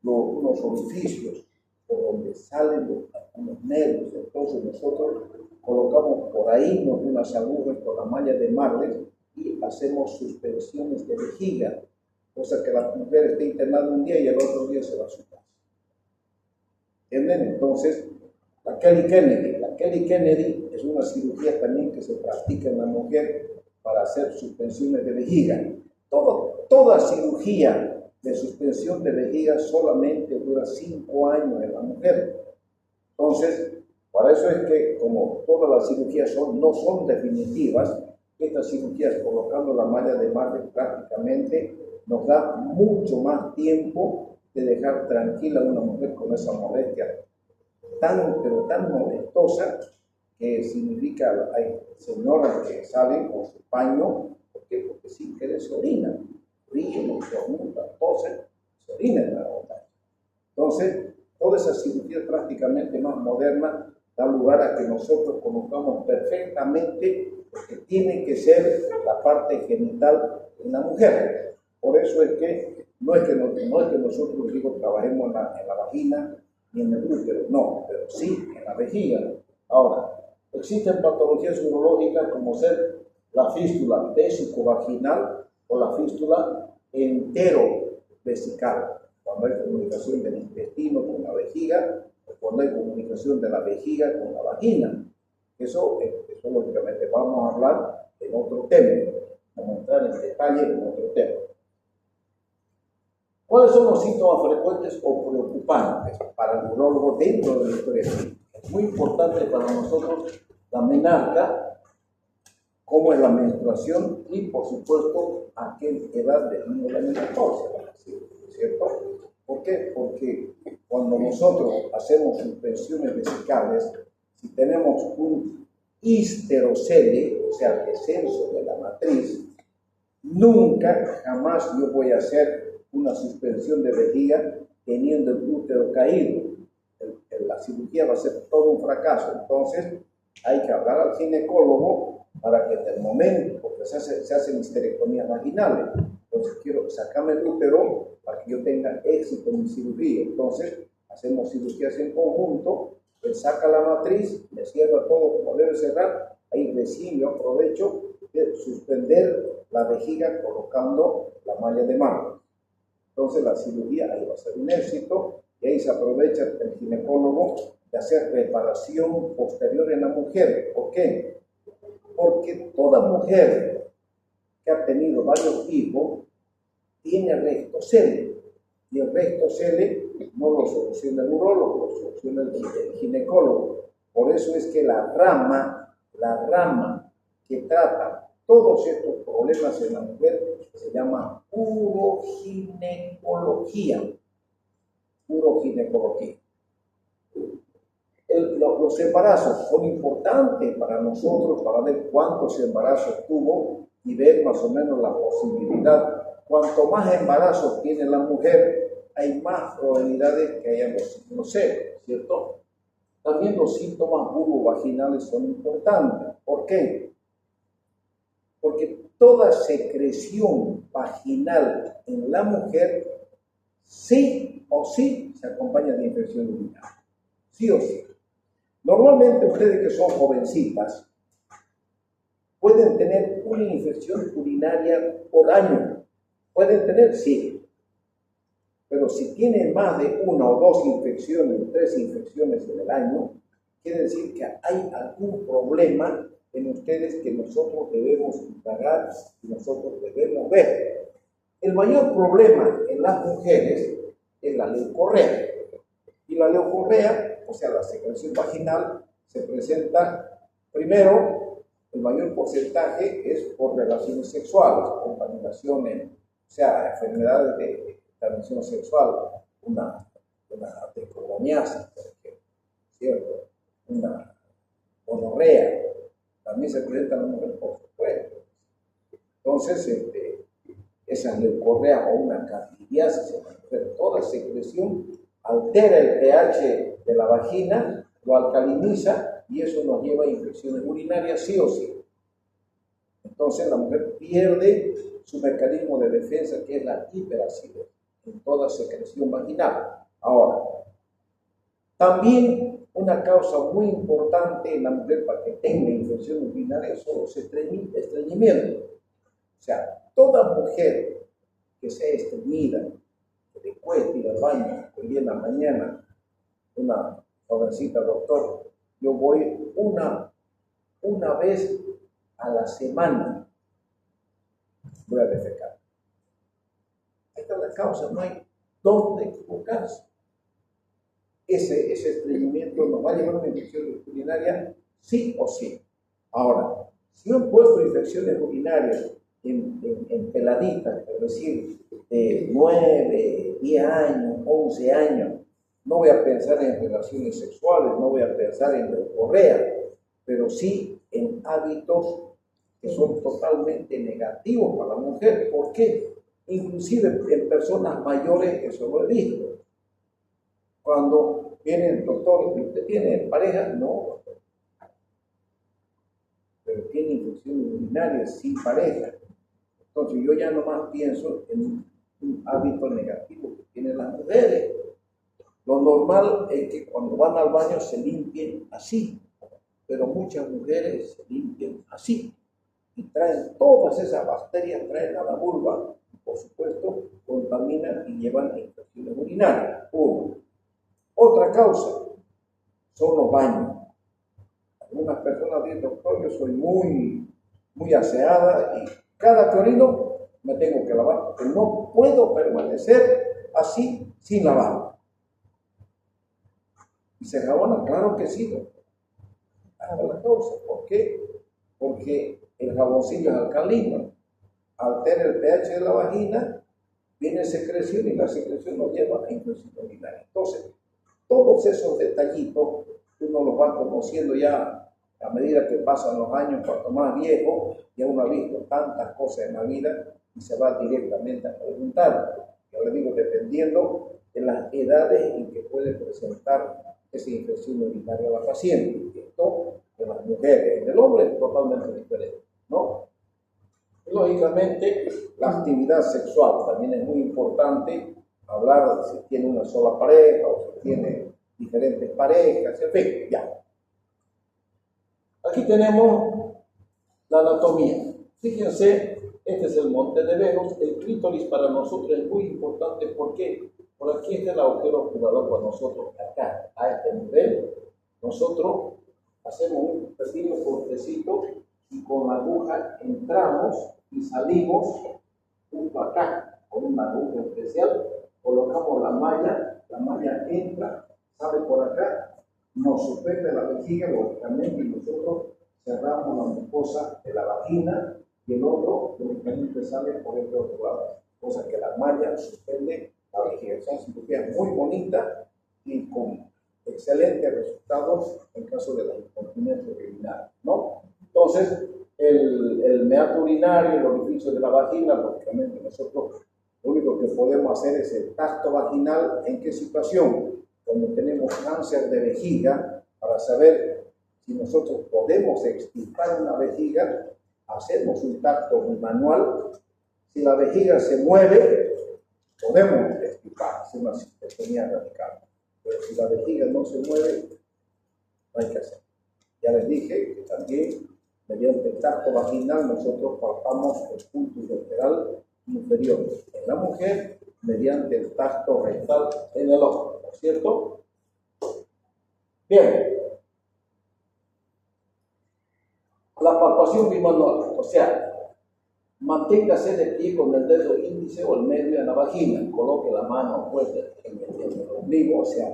unos orificios por donde salen unos nervios. Entonces nosotros colocamos por ahí unas agujas con la malla de Marles y hacemos suspensiones de vejiga, cosa que la mujer esté internada un día y el otro día se va a su casa. ¿Entienden? Entonces, la Kelly Kennedy es una cirugía también que se practica en la mujer para hacer suspensiones de vejiga. Toda cirugía de suspensión de vejiga solamente dura 5 años en la mujer. Entonces, para eso es que, como todas las cirugías no son definitivas, estas cirugías colocando la malla de Marles prácticamente nos da mucho más tiempo de dejar tranquila a una mujer con esa molestia pero tan molestosa, que significa, hay señoras que salen con su paño, porque sin querer se orinan, ríen, estornudan, tosen, se orinan en la montaña. Entonces, todas esas cirugías prácticamente más modernas dan lugar a que nosotros conozcamos perfectamente lo que tiene que ser la parte genital en la mujer. Por eso es que no es que nosotros trabajemos en la vagina ni en el útero, no, pero sí en la vejiga. Ahora, existen patologías urológicas como ser la fístula vesicovaginal o la fístula enterovesical, cuando hay comunicación del intestino con la vejiga o cuando hay comunicación de la vejiga con la vagina. Eso lógicamente vamos a hablar en otro tema, vamos a entrar en detalle en otro tema. ¿Cuáles son los síntomas frecuentes o preocupantes para el urólogo dentro de la historia clínica? Es muy importante para nosotros la menarca, cómo es la menstruación y, por supuesto, a qué edad define la menopausia, ¿cierto? ¿Por qué? Porque cuando nosotros hacemos suspensiones vesicales, si tenemos un histerocele, o sea, descenso de la matriz, nunca, jamás yo voy a hacer una suspensión de vejiga teniendo el útero caído. La cirugía va a ser todo un fracaso. Entonces, hay que hablar al ginecólogo para que en el momento, porque se hacen histerectomías vaginales. Entonces, quiero sacarme el útero para que yo tenga éxito en mi cirugía. Entonces, hacemos cirugías en conjunto. Él saca la matriz, le cierra todo como debe cerrar. Ahí recién yo aprovecho de suspender la vejiga colocando la malla de Marles. Entonces la cirugía ahí va a ser un éxito y ahí se aprovecha el ginecólogo de hacer reparación posterior en la mujer. ¿Por qué? Porque toda mujer que ha tenido varios hijos tiene rectocele y el rectocele no lo soluciona el urólogo, lo soluciona el ginecólogo. Por eso es que la rama que trata todos estos problemas en la mujer se llama uroginecología. Los embarazos son importantes para nosotros para ver cuántos embarazos tuvo y ver más o menos la posibilidad. Cuanto más embarazos tiene la mujer, hay más probabilidades que haya los celos, ¿cierto? También los síntomas vulvovaginales son importantes. ¿Por qué? Porque toda secreción vaginal en la mujer, sí o sí, se acompaña de infección urinaria. Sí o sí. Normalmente ustedes que son jovencitas pueden tener una infección urinaria por año. Pueden tener, sí. Pero si tienen más de 1 o 2 infecciones, 3 infecciones en el año, quiere decir que hay algún problema en ustedes que nosotros debemos indagar y nosotros debemos ver. El mayor problema en las mujeres es la leucorrea. Y la leucorrea, o sea, la secreción vaginal, se presenta primero, el mayor porcentaje es por relaciones sexuales, contaminaciones, o sea, enfermedades de transmisión sexual, una tricomonasis, por ejemplo, ¿cierto? Una gonorrea, también se presenta en la mujer, por supuesto. Entonces, esa leucorrea o una candidiasis en la mujer, toda secreción altera el pH de la vagina, lo alcaliniza y eso nos lleva a infecciones urinarias sí o sí. Entonces la mujer pierde su mecanismo de defensa, que es la hiperacidez en toda secreción vaginal. Ahora, también una causa muy importante en la mujer para que tenga infección urinaria son los estreñimientos. O sea, toda mujer que sea estreñida, que le cueste ir al baño, hoy día en la mañana, una jovencita, doctor, yo voy una vez a la semana, voy a defecar. Esta es la causa, no hay dónde equivocarse. Ese estreñimiento nos va a llevar a una infección urinaria sí o sí. Ahora, si yo he puesto infecciones urinarias en peladitas, es decir, de 9, 10 años, 11 años, no voy a pensar en relaciones sexuales, no voy a pensar en leucorrea, pero sí en hábitos que son totalmente negativos para la mujer. ¿Por qué? Inclusive en personas mayores, eso lo he visto. Cuando viene el doctor, ¿usted tiene pareja? No, pero tiene infección urinaria sin pareja. Entonces yo ya nomás pienso en un hábito negativo que tienen las mujeres. Lo normal es que cuando van al baño se limpien así, pero muchas mujeres se limpian así y traen todas esas bacterias, traen a la vulva, y por supuesto contaminan y llevan a infecciones urinarias. Otra causa son los baños. Algunas personas dicen, doctor, yo soy muy aseada y cada que orino me tengo que lavar, porque no puedo permanecer así sin lavar. ¿Y se jabona? Claro que sí, doctor. Esta es la causa. ¿Por qué? Porque el jaboncillo es alcalino, altera el pH de la vagina, viene secreción y la secreción nos lleva a infección urinaria. Entonces, todos esos detallitos uno los va conociendo ya a medida que pasan los años, cuanto más viejo, ya uno ha visto tantas cosas en la vida y se va directamente a preguntar. Yo le digo, dependiendo de las edades en que puede presentar esa infección urinaria a la paciente. Esto de las mujeres, del hombre es totalmente diferente, ¿no? Y, lógicamente, la actividad sexual también es muy importante. Hablar de si tiene una sola pareja o si tiene diferentes parejas, en fin, ya. Aquí tenemos la anatomía. Fíjense, este es el monte de Venus. El clítoris para nosotros es muy importante. ¿Por qué? Por aquí está el agujero obturador para nosotros, acá, a este nivel. Nosotros hacemos un pequeño cortecito y con la aguja entramos y salimos justo acá, con una aguja especial. Colocamos la malla entra, sale por acá, nos sujeta la vejiga, lógicamente, y nosotros cerramos la mucosa de la vagina y el otro lógicamente sale por este otro lado, cosa que la malla suspende la vejiga. Es una cirugía muy bonita y con excelentes resultados en caso de la incontinencia urinaria, ¿no? Entonces, el meato urinario, el orificio de la vagina, lógicamente nosotros lo único que podemos hacer es el tacto vaginal. ¿En qué situación? Cuando tenemos cáncer de vejiga, para saber si nosotros podemos extirpar una vejiga, hacemos un tacto manual. Si la vejiga se mueve, podemos extirpar, hacer una cistectomía radical. Pero si la vejiga no se mueve, no hay que hacer. Ya les dije que también mediante el tacto vaginal nosotros palpamos el punto ureteral inferior en la mujer mediante el tacto rectal en el hombre, ¿no es cierto? Bien. La palpación bimanual, o sea, manténgase de pie con el dedo índice o el medio en la vagina, coloque la mano fuerte en el ombligo, o sea,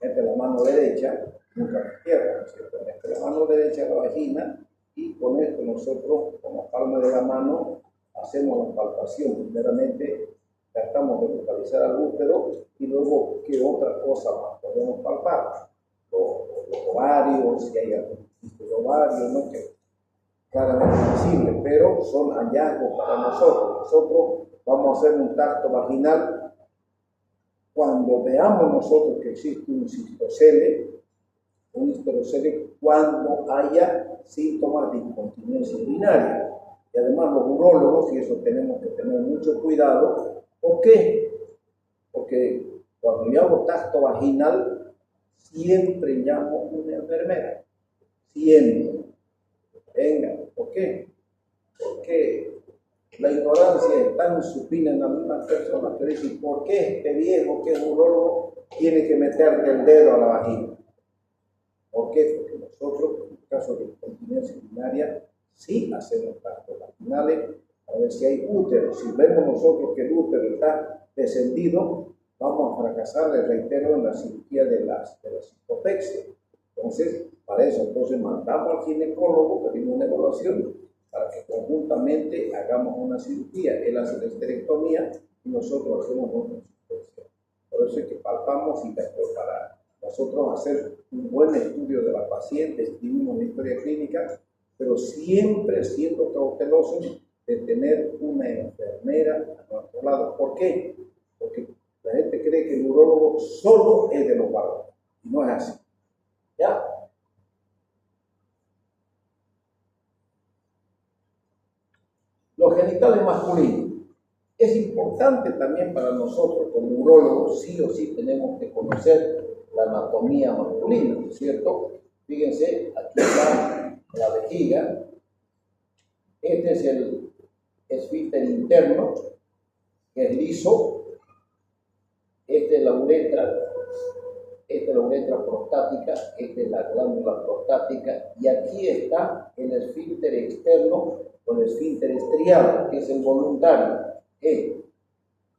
mete la mano derecha, nunca la izquierda, ¿no es cierto? Mete la mano derecha en la vagina y con esto nosotros, con la palma de la mano, hacemos la palpación. Primeramente tratamos de localizar al útero y luego qué otra cosa más podemos palpar. Los ovarios, si hay algún tipo de ovario, ¿no? Que claramente visibles, pero son hallazgos para nosotros. Nosotros vamos a hacer un tacto vaginal cuando veamos nosotros que existe un cistocele, cuando haya síntomas de incontinencia urinaria. Y además los urólogos, y eso tenemos que tener mucho cuidado. ¿Por qué? Porque cuando yo hago tacto vaginal, siempre llamo a una enfermera. Siempre. Venga, ¿por qué? Porque la ignorancia es tan supina en las mismas personas que dicen, ¿por qué este viejo que es urólogo tiene que meterte el dedo a la vagina? ¿Por qué? Porque nosotros, en el caso de incontinencia urinaria, sí hacemos tactos vaginales a ver si hay útero. Si vemos nosotros que el útero está descendido, vamos a fracasar, les reitero, en la cirugía de la cistopexia. Entonces, para eso, entonces mandamos al ginecólogo, pedimos una evaluación para que conjuntamente hagamos una cirugía. Él hace la esterectomía y nosotros hacemos una cistopexia. Por eso es que palpamos y después para nosotros hacer un buen estudio de la paciente, escribimos la historia clínica, pero siempre siendo cautelosos de tener una enfermera a nuestro lado. ¿Por qué? Porque la gente cree que el urólogo solo es de los varones, y no es así. ¿Ya? Los genitales masculinos. Es importante también para nosotros, como urólogos, sí o sí tenemos que conocer la anatomía masculina, ¿no es cierto? Fíjense, aquí está la vejiga. Este es el esfínter interno, que es liso. Esta es la uretra. Esta es la uretra prostática, esta es la glándula prostática, y aquí está el esfínter externo o el esfínter estriado, que es el voluntario.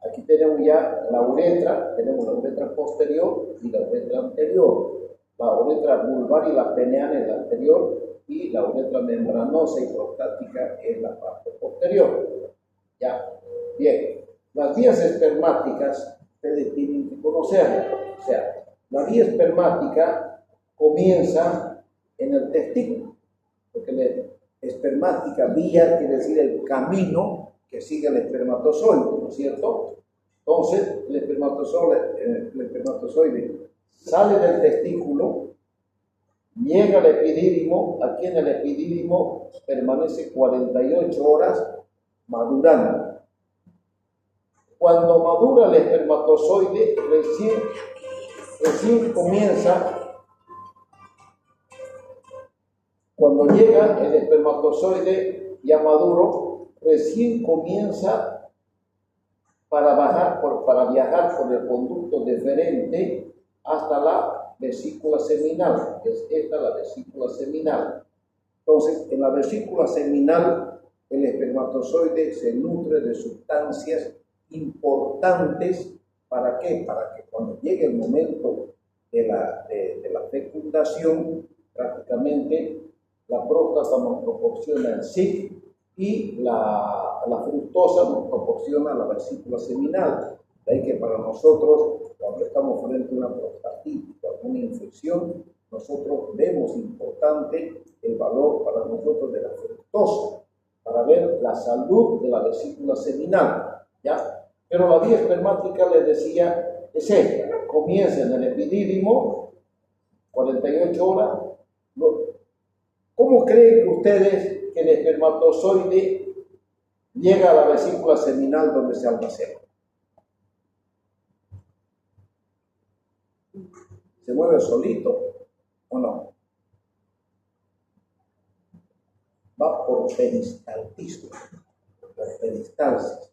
Aquí tenemos ya la uretra, tenemos la uretra posterior y la uretra anterior. La uretra vulvar y la peneana es la anterior, y la uretra membranosa y prostática es la parte posterior. Ya, bien. Las vías espermáticas ustedes tienen que conocer. O sea, la vía espermática comienza en el testículo, porque la espermática, vía quiere decir el camino que sigue el espermatozoide, ¿no es cierto? Entonces, el espermatozoide sale del testículo, llega al epidídimo. Aquí en el epidídimo permanece 48 horas madurando. Cuando madura el espermatozoide, recién comienza, cuando llega el espermatozoide ya maduro, recién comienza para viajar por el conducto deferente hasta la vesícula seminal. Es esta la vesícula seminal. Entonces, en la vesícula seminal, el espermatozoide se nutre de sustancias importantes. ¿Para qué? Para que cuando llegue el momento de la fecundación, prácticamente la próstata nos proporciona el SIC y la fructosa nos proporciona la vesícula seminal. De ahí que para nosotros, cuando estamos frente a una prostatitis o alguna infección, nosotros vemos importante el valor para nosotros de la fructosa, para ver la salud de la vesícula seminal, ¿ya? Pero la vía espermática, les decía, es esta. Comienza en el epidídimo, 48 horas. ¿Cómo creen ustedes que el espermatozoide llega a la vesícula seminal donde se almacena? ¿Se mueve solito o no? Va por peristaltismo, por peristalsis.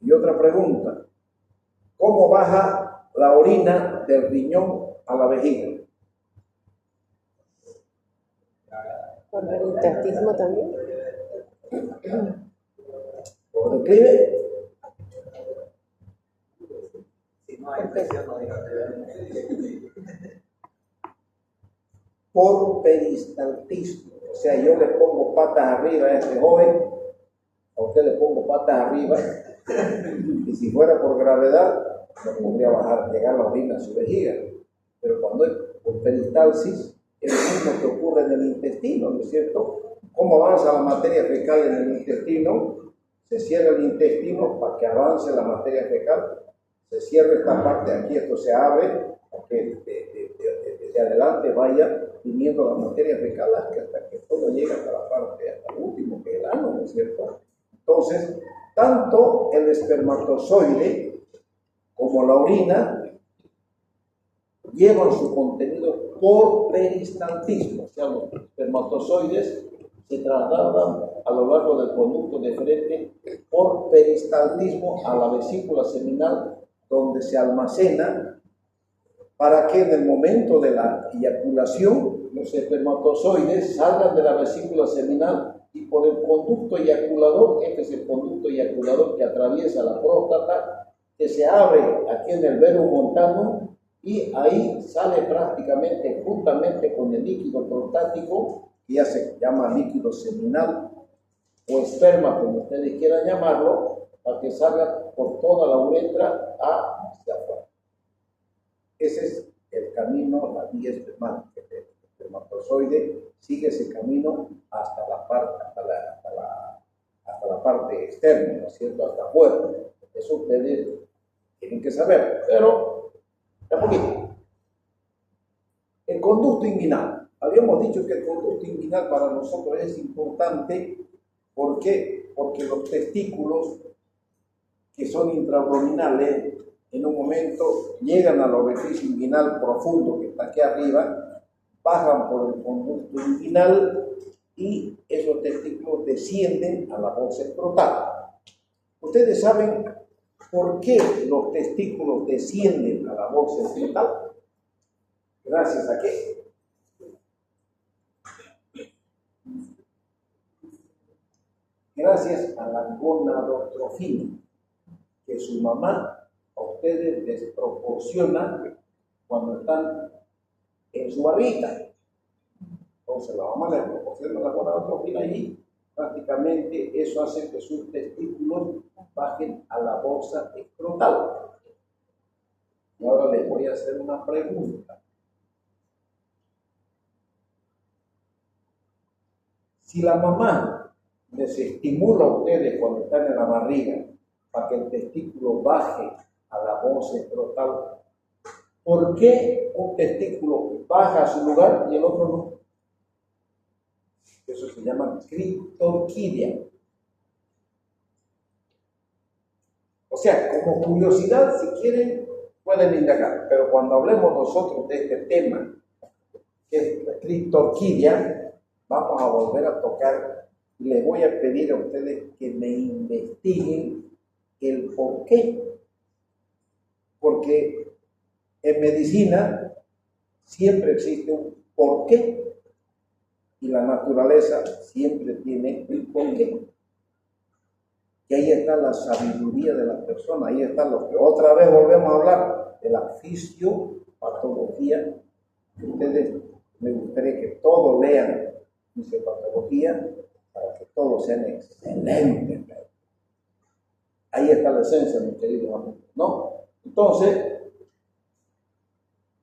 Y otra pregunta, ¿cómo baja la orina del riñón a la vejiga? ¿Por peristaltismo también? ¿Por declive? Por peristaltismo. O sea, yo le pongo patas arriba a este joven, a usted le pongo patas arriba, y si fuera por gravedad, no podría llegar la orina a su vejiga. Pero cuando es por peristalsis, es lo mismo que ocurre en el intestino, ¿no es cierto? ¿Cómo avanza la materia fecal en el intestino? Se cierra el intestino para que avance la materia fecal. Se cierra esta parte de aquí, esto se abre, para que desde adelante vaya viniendo la materia fecal hasta que todo llega hasta la parte, hasta el último, que es el ano, ¿no es cierto? Entonces, tanto el espermatozoide como la orina llevan su contenido por peristaltismo, o sea, los espermatozoides se trasladan a lo largo del conducto deferente por peristaltismo a la vesícula seminal, donde se almacena para que en el momento de la eyaculación los espermatozoides salgan de la vesícula seminal y por el conducto eyaculador, este es el conducto eyaculador que atraviesa la próstata, que se abre aquí en el veno montano, y ahí sale prácticamente juntamente con el líquido prostático, que ya se llama líquido seminal o esperma, como ustedes quieran llamarlo, para que salga por toda la uretra hacia afuera. Ese es el camino, la vía espermática. El espermatozoide sigue ese camino hasta la parte externa, ¿no es cierto? Hasta afuera. Eso ustedes tienen que saber, pero un poquito. El conducto inguinal. Habíamos dicho que el conducto inguinal para nosotros es importante. ¿Por qué? Porque los testículos que son intraabdominales en un momento llegan al orificio inguinal profundo que está aquí arriba, bajan por el conducto inguinal y esos testículos descienden a la bolsa escrotal. Ustedes saben por qué los testículos descienden a la bolsa escrotal. ¿Gracias a qué? Gracias a la gonadotrofina que su mamá a ustedes les proporciona cuando están en su barriga. Entonces la mamá les proporciona la gonadotrofina y prácticamente eso hace que sus testículos bajen a la bolsa escrotal. Y ahora les voy a hacer una pregunta. Si la mamá les estimula a ustedes cuando están en la barriga para que el testículo baje a la bolsa escrotal, ¿por qué un testículo baja a su lugar y el otro no? Eso se llama criptorquidia. O sea, como curiosidad, si quieren, pueden indagar, pero cuando hablemos nosotros de este tema, que es la criptorquidia, vamos a volver a tocar y les voy a pedir a ustedes que me investiguen el por qué. Porque en medicina siempre existe un por qué y la naturaleza siempre tiene un por qué. Y ahí está la sabiduría de las personas, ahí está lo que otra vez volvemos a hablar de la fisiopatología. Ustedes me gustaría que todos lean fisiopatología para que todos sean excelentes. Ahí está la esencia, mis queridos amigos, ¿no? Entonces,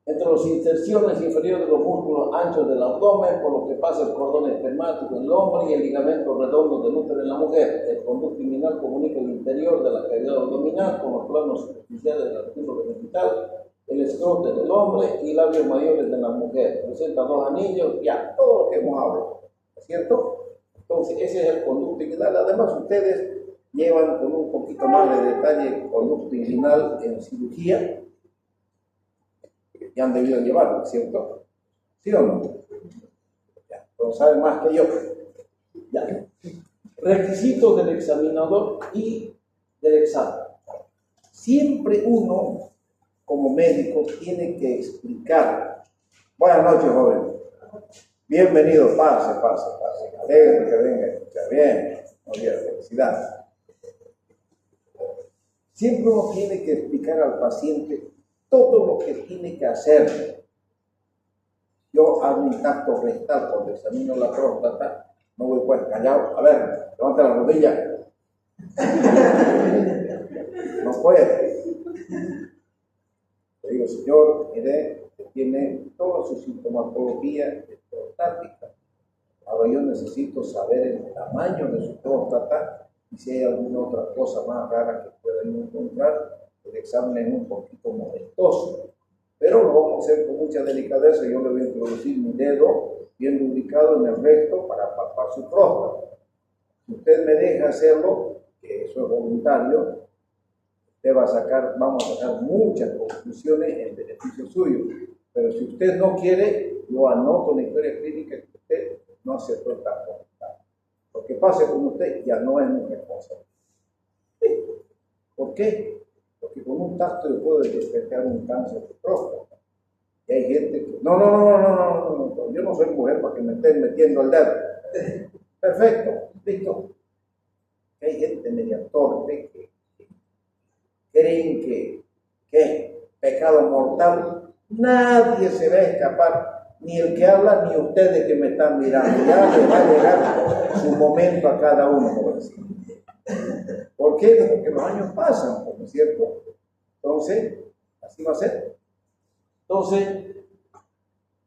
entre las inserciones inferiores de los músculos anchos del abdomen, por lo que pasa el cordón espermático en el hombre y el ligamento redondo del útero en la mujer, el conducto inguinal comunica el interior de la cavidad abdominal con los planos superficiales del artículo genital, el escroto del hombre y labios mayores de la mujer. Presenta 2 anillos, ya, todo lo que hemos hablado, ¿es cierto? Entonces, ese es el conducto inguinal. Además, ustedes llevan con un poquito más de detalle el conducto inguinal en cirugía, ya han debido llevarlo, ¿cierto? ¿Sí o no? Ya, pero saben más que yo. Ya. Requisitos del examinador y del examen. Siempre uno, como médico, tiene que explicar. Buenas noches, joven. Bienvenido, pase. Alegre que venga a escuchar. Bien, muy bien, felicidades. Siempre uno tiene que explicar al paciente todo lo que tiene que hacer. Yo hago un tacto rectal cuando examino la próstata, no voy pues callado. A ver, levanta la rodilla. No puede. Le digo, señor, mire, que tiene toda su sintomatología prostática. Ahora yo necesito saber el tamaño de su próstata y si hay alguna otra cosa más rara que puedan encontrar. El examen es un poquito molestoso, pero lo vamos a hacer con mucha delicadeza. Yo le voy a introducir mi dedo bien lubricado en el recto para palpar su próstata. Si usted me deja hacerlo, que eso es voluntario, usted vamos a sacar muchas conclusiones en beneficio suyo. Pero si usted no quiere, yo anoto la historia clínica que usted no aceptó esta voluntad. Lo que pase con usted ya no es mi responsabilidad. ¿Por qué? Porque con un tacto yo puedo detectar un cáncer de próstata. Y hay gente que, no, yo no soy mujer para que me estén metiendo el dedo. Perfecto, listo. Hay gente media torpe que creen que es pecado mortal. Nadie se va a escapar, ni el que habla, ni ustedes que me están mirando. Ya les va a llegar su momento a cada uno, por decir. ¿Por qué? Porque los años pasan, ¿no es cierto? Entonces, así va a ser. Entonces,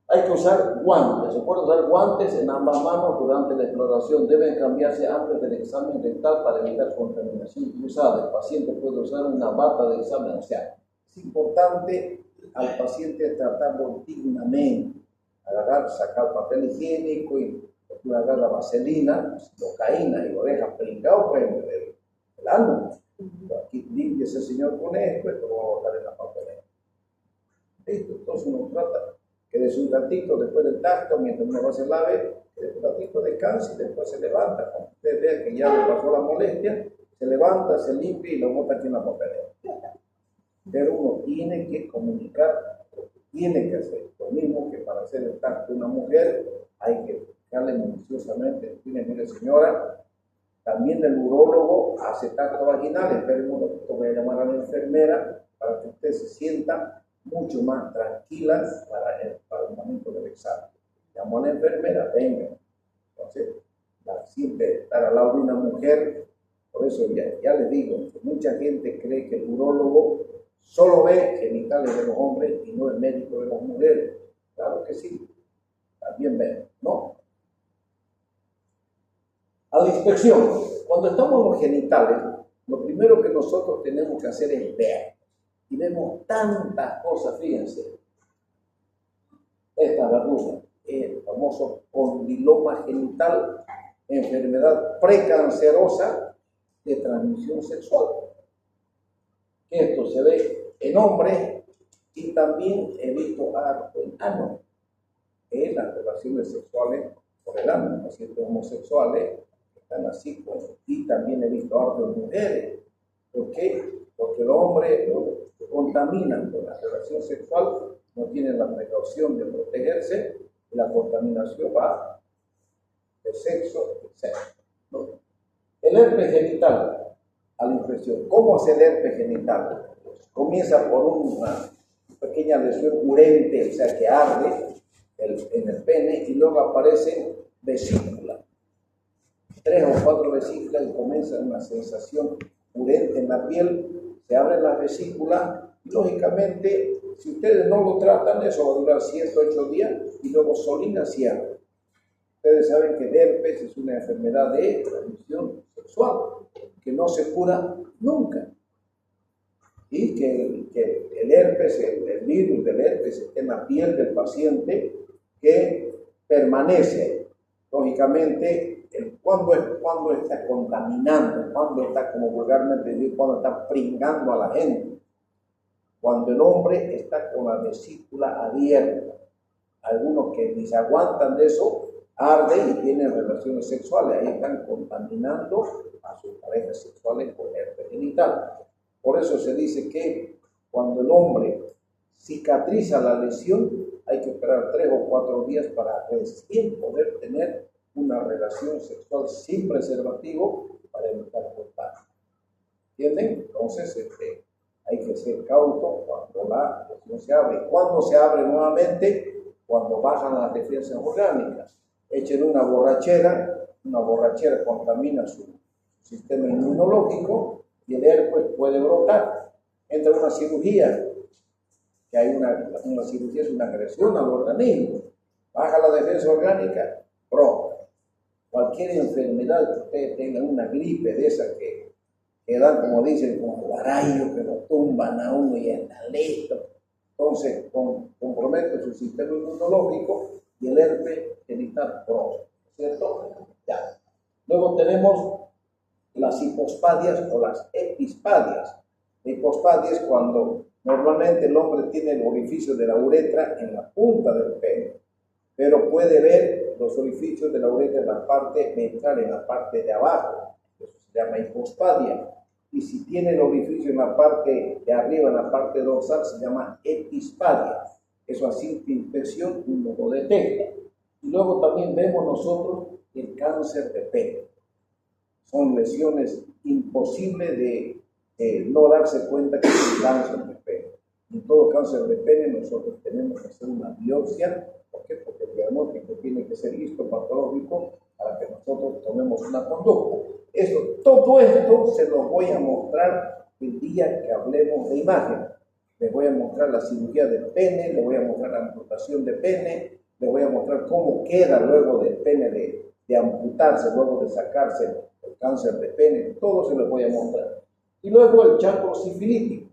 hay que usar guantes. Se puede usar guantes en ambas manos durante la exploración. Deben cambiarse antes del examen rectal para evitar contaminación cruzada. El paciente puede usar una bata de examen. O sea, es importante al paciente tratarlo dignamente. Agarrar, sacar papel higiénico y agarrar la vaselina, locaína y lo deja pringado pues el ano. Aquí limpia ese señor con esto lo va a botar en la papelera. Listo, entonces uno trata que des un ratito después del tacto, mientras uno se lave, que des un ratito descanse y después se levanta. Cuando usted vea que ya le pasó la molestia, se levanta, se limpia y lo bota aquí en la papelera. Pero uno tiene que comunicar lo que tiene que hacer. Lo mismo que para hacer el tacto de una mujer, hay que explicarle minuciosamente. Mire señora, también el urólogo hace tacto vaginal. Espera un momento, voy a llamar a la enfermera para que usted se sienta mucho más tranquila para el momento del examen. Llamo a la enfermera, venga. Entonces, siempre estar al lado de una mujer, por eso ya les digo, que mucha gente cree que el urólogo solo ve genitales de los hombres y no el médico de las mujeres. Claro que sí, también ven, ¿no? A la inspección, cuando estamos en los genitales, lo primero que nosotros tenemos que hacer es ver. Y vemos tantas cosas, fíjense. Esta verruga, el famoso condiloma genital, enfermedad precancerosa de transmisión sexual. Esto se ve en hombres y también he visto harto en ano, en las relaciones sexuales por el ano, pacientes homosexuales están así, y también he visto harto en mujeres. ¿Por qué? Porque el hombre lo contaminan con la relación sexual, no tienen la precaución de protegerse y la contaminación va de sexo a sexo, ¿no? El herpes genital, a la infección. ¿Cómo es el herpes genital? Comienza por una pequeña lesión urente, o sea que arde en el pene y luego aparecen vesículas. 3 o 4 vesículas y comienza una sensación urente en la piel, se abren las vesículas y lógicamente si ustedes no lo tratan eso va a durar 7 o 8 días y luego solina cierra. Ustedes saben que el herpes es una enfermedad de transmisión sexual que no se cura nunca y que el herpes, el virus del herpes está en la piel del paciente que permanece lógicamente. Cuando está contaminando, cuando está, como vulgarmente digo, cuando está pringando a la gente, cuando el hombre está con la vesícula abierta. Algunos que ni se aguantan de eso, arden y tienen relaciones sexuales, ahí están contaminando a sus parejas sexuales con herpes genital. Por eso se dice que cuando el hombre cicatriza la lesión, hay que esperar 3 o 4 días para recién poder tener una relación sexual sin preservativo para evitar contagio. ¿Entienden? Entonces hay que ser cauto cuando la lesión se abre. ¿Cuándo se abre nuevamente? Cuando bajan las defensas orgánicas. Echen una borrachera contamina su sistema inmunológico y el herpes puede brotar. Entra una cirugía, que hay una cirugía, es una agresión al organismo. Baja la defensa orgánica, brota. cualquier enfermedad que ustedes tengan, una gripe de esa que dan, como dicen, con guarayo, que lo tumban a uno y está listo. Entonces, compromete su sistema inmunológico y el herpes genital próstata, ¿cierto? Ya. Luego tenemos las hipospadias o las epispadias. La hipospadia es cuando normalmente el hombre tiene el orificio de la uretra en la punta del pene, pero puede ver los orificios de la uretra en la parte ventral, en la parte de abajo. Eso se llama hipospadia. Y si tiene el orificio en la parte de arriba, en la parte dorsal, se llama epispadia. Eso a simple inspección uno lo detecta. Y luego también vemos nosotros el cáncer de pene. Son lesiones imposibles de no darse cuenta que es un cáncer de pene. En todo cáncer de pene nosotros tenemos que hacer una biopsia. ¿Por qué? Porque el diagnóstico tiene que ser histopatológico para que nosotros tomemos una conducta. Todo esto se lo voy a mostrar el día que hablemos de imagen. Les voy a mostrar la cirugía del pene, les voy a mostrar la amputación de pene, les voy a mostrar cómo queda luego del pene de amputarse, luego de sacarse el cáncer de pene, todo se lo voy a mostrar. Y luego el chancro sifilítico.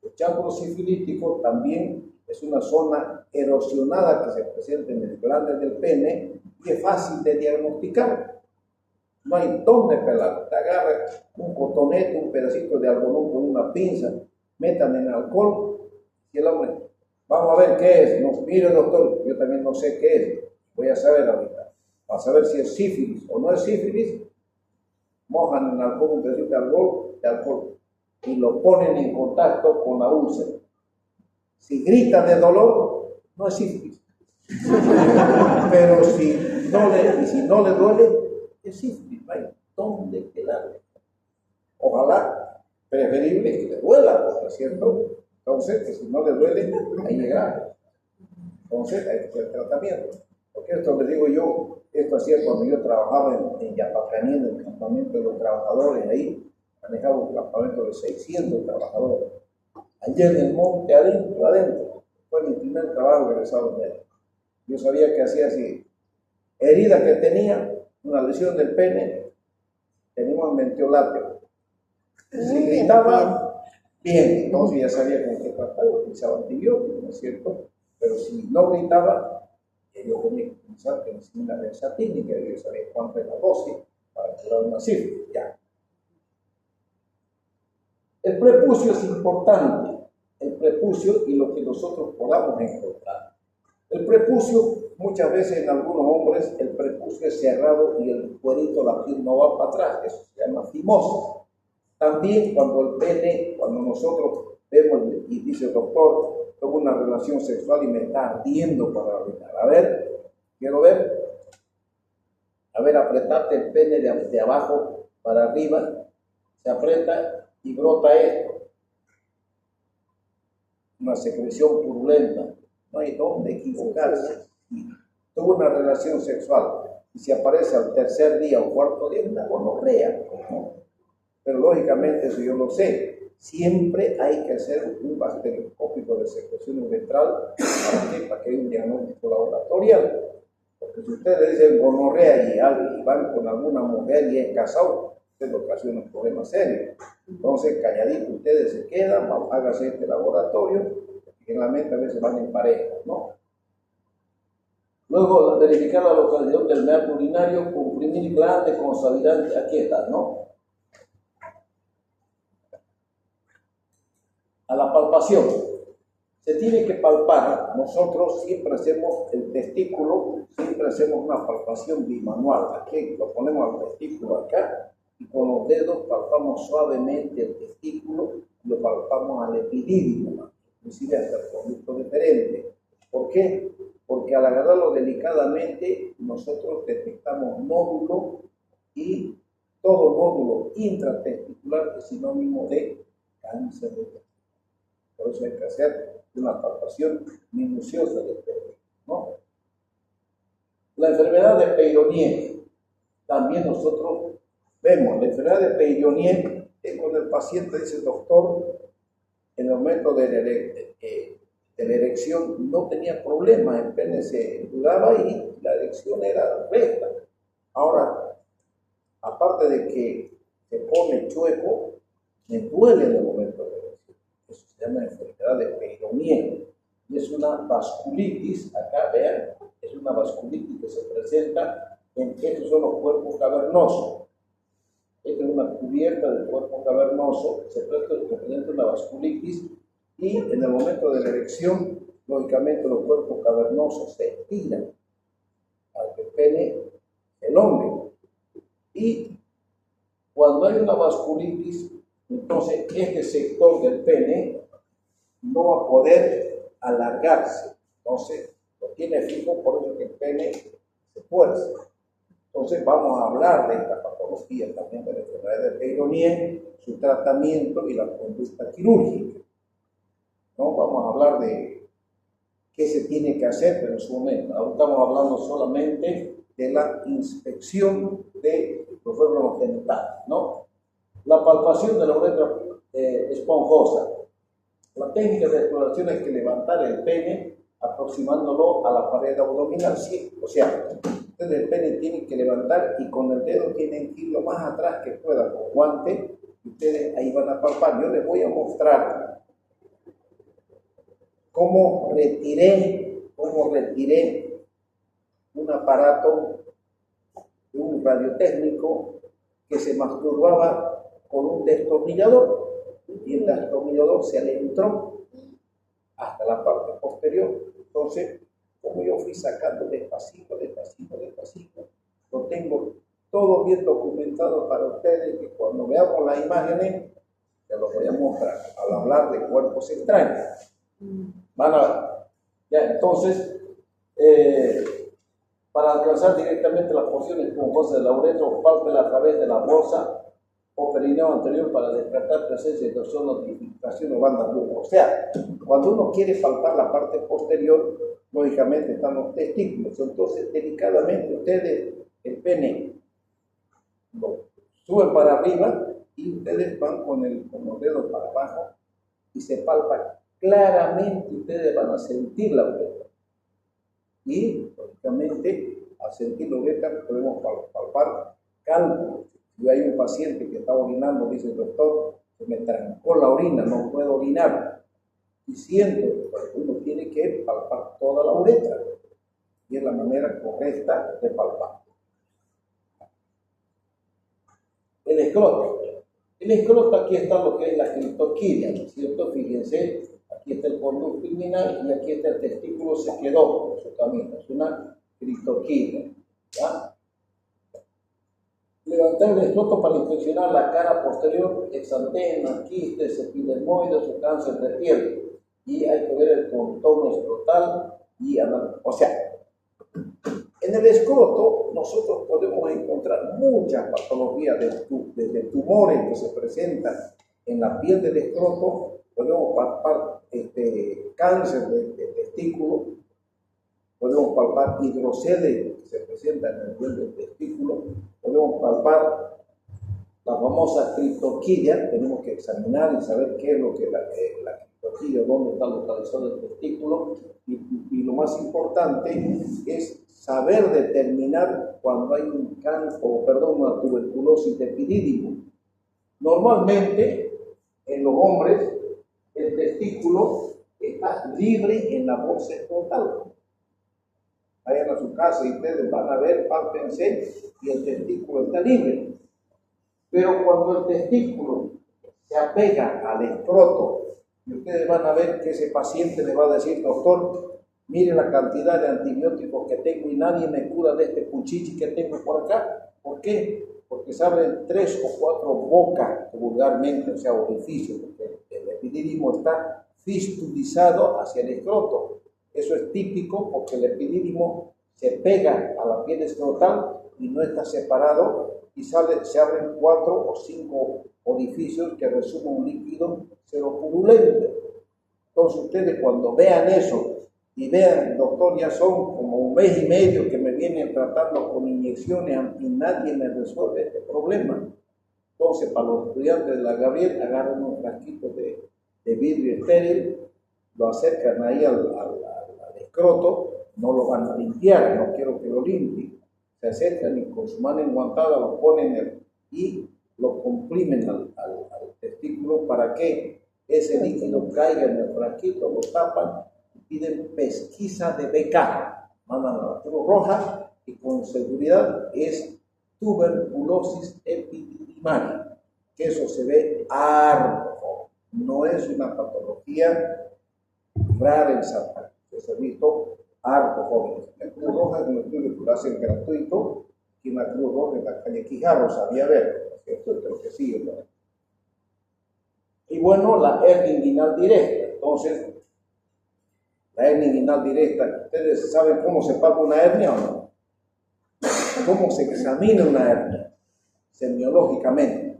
El chancro sifilítico también es una zona erosionada que se presenta en el glande del pene y es fácil de diagnosticar. No hay dónde pelar. Te agarra un cotonete, un pedacito de algodón con una pinza, metan en alcohol y el hombre, vamos a ver qué es. No, mire doctor, yo también no sé qué es. Voy a saber ahorita. Para saber si es sífilis o no es sífilis, mojan en alcohol un pedacito de alcohol y lo ponen en contacto con la úlcera. Si grita de dolor, no es sífilis. Pero si no le duele, es sífilis. No hay dónde pelarle. Ojalá, preferible que le duela, ¿por cierto? Entonces, que si no le duele, ahí llegar. Entonces, hay que hacer tratamiento. Porque esto le digo yo, esto hacía cuando yo trabajaba en Yapacaní, en el campamento de los trabajadores, ahí manejaba un campamento de 600 trabajadores. Allí en el monte, adentro, fue mi primer trabajo egresado de él. Yo sabía que hacía así, herida que tenía, una lesión del pene, teníamos mentiolate. Si gritaba, bien, entonces ya sabía con qué tratar, utilizaba antibióticos, ¿no es cierto? Pero si no gritaba, yo tenía que utilizar penicilina benzatínica, yo sabía cuánto es la dosis para curar una sífilis. Ya. El prepucio es importante, el prepucio y lo que nosotros podamos encontrar. El prepucio, muchas veces en algunos hombres, el prepucio es cerrado y el cuerito, la piel no va para atrás, eso se llama fimosis. También cuando el pene, cuando nosotros vemos y dice el doctor, tengo una relación sexual y me está ardiendo para orinar. A ver, quiero ver. A ver, apretate el pene de abajo para arriba, se aprieta y brota esto. Una secreción purulenta. No hay dónde equivocarse. Tuvo una relación sexual y si aparece al tercer día o cuarto día, una gonorrea, ¿no? Pero lógicamente eso yo lo sé. Siempre hay que hacer un bacterioscópico de secreción uretral para que haya un diagnóstico laboratorial. Porque si ustedes dicen gonorrea y van con alguna mujer y es casado, usted ocasiona un problema serio. Entonces, calladito, ustedes se quedan, hágase este laboratorio, que generalmente a veces van en pareja, ¿no? Luego, verificar la localización del meato urinario, comprimir glande con suavidad, aquí está, ¿no? A la palpación. Se tiene que palpar. Nosotros siempre hacemos el testículo, siempre hacemos una palpación bimanual. Aquí lo ponemos al testículo acá y con los dedos palpamos suavemente el testículo y lo palpamos al epidídimo, inclusive hasta el conducto deferente. ¿Por qué? Porque al agarrarlo delicadamente nosotros detectamos nódulo y todo nódulo intratesticular es sinónimo de cáncer de testículo. Por eso hay que hacer una palpación minuciosa del pene, ¿no? La enfermedad de Peyronie, también nosotros vemos la enfermedad de Peyronie, cuando el paciente dice, doctor, en el momento de la erección no tenía problema, el pene se duraba y la erección era recta. Ahora, aparte de que se pone chueco, me duele en el momento de erección. Eso se llama enfermedad de Peyronie. Y es una vasculitis, acá vean, es una vasculitis que se presenta en estos son los cuerpos cavernosos. Esta es una cubierta del cuerpo cavernoso, se presenta una vasculitis y en el momento de la erección, lógicamente los cuerpos cavernosos se estiran al que el pene elongue. Y cuando hay una vasculitis, entonces este sector del pene no va a poder alargarse. Entonces lo tiene fijo, por eso que el pene se fuerza. Entonces vamos a hablar de esta patología también de la enfermedad de Peyronie, su tratamiento y la conducta quirúrgica. ¿No? Vamos a hablar de qué se tiene que hacer, pero en su momento. Ahora estamos hablando solamente de la inspección de los órganos genitales, ¿no? La palpación de la uretra esponjosa. La técnica de exploración es que levantar el pene aproximándolo a la pared abdominal, ¿sí? O sea, ustedes el pene tienen que levantar y con el dedo tienen que ir lo más atrás que puedan con guante y ustedes ahí van a palpar. Yo les voy a mostrar cómo retiré un aparato de un radiotécnico que se masturbaba con un destornillador y el destornillador se adentró hasta la parte posterior. Entonces, como yo fui sacando despacito, lo tengo todo bien documentado para ustedes que cuando veamos las imágenes, se los voy a mostrar al hablar de cuerpos extraños. Van a ya, entonces, para alcanzar directamente las porciones esponjosas de la uretra, pálpela a través de la bolsa o perineo anterior para descartar presencia de torsión, notificación o bandas lunas. O sea, cuando uno quiere palpar la parte posterior, lógicamente están los testículos. Entonces, delicadamente, ustedes el pene lo suben para arriba y ustedes van con los dedos para abajo y se palpan. Claramente ustedes van a sentir la uretra. Y, lógicamente, al sentir la uretra podemos palpar cálculos. Si hay un paciente que está orinando, dice el doctor, se me trancó la orina, no puedo orinar. Y siento que uno tiene que palpar toda la uretra. Y es la manera correcta de palpar. El escroto. El escroto, aquí está lo que es la criptoquidia, ¿no es cierto? Fíjense, aquí está el conducto inguinal y aquí está el testículo, se quedó por su camino. Es una criptoquidia. ¿Ya? Levantar el escroto para inspeccionar la cara posterior, exantema, quistes, epidermoides o cáncer de piel. Y hay que ver el contorno escrotal y o sea, en el escroto nosotros podemos encontrar muchas patologías desde tumores que se presentan en la piel del escroto, podemos palpar cáncer de testículo, podemos palpar hidroceles que se presentan en el piel del testículo, podemos palpar la famosa criptoquidia. Tenemos que examinar y saber qué es lo que la criptoquidia, dónde está localizado el testículo, y lo más importante es saber determinar cuando hay una tuberculosis de epidídimo. Normalmente, en los hombres, el testículo está libre en la bolsa escrotal. Vayan a su casa y ustedes van a ver, pálpense, y el testículo está libre. Pero cuando el testículo se apega al escroto, y ustedes van a ver que ese paciente le va a decir, doctor, mire la cantidad de antibióticos que tengo y nadie me cura de este cuchichi que tengo por acá. ¿Por qué? Porque se abren 3 o 4 bocas, vulgarmente, o sea, orificios, porque el epidídimo está fistulizado hacia el escroto. Eso es típico porque el epidídimo se pega a la piel escrotal y no está separado y se abren 4 o 5 orificios que resumen un líquido seropurulento. Entonces ustedes cuando vean eso y vean, doctor, ya son como 1 mes y medio que me vienen tratando con inyecciones y nadie me resuelve este problema. Entonces, para los estudiantes de la Gabriel, agarran unos frasquitos de vidrio estéril, lo acercan ahí al escroto, no lo van a limpiar, no quiero que lo limpien. se acercan y con su mano enguantada lo ponen y lo comprimen al testículo para que ese líquido caiga en el frasquito, lo tapan y piden pesquisa de BK. Mandan a la Cruz Roja y con seguridad es tuberculosis epididimaria, que eso se ve harto, no es una patología rara en Santa Cruz, se ha visto harto jóvenes. La Cruz Roja es un estudio que lo hacen gratuito, y en la Cruz Roja en la calle Quijarro sabía ver, ¿cierto? Creo que sí, ¿no? Y bueno, la hernia inguinal directa. Entonces, la hernia inguinal directa, ¿ustedes saben cómo se palpa una hernia o no? ¿Cómo se examina una hernia? Semiológicamente.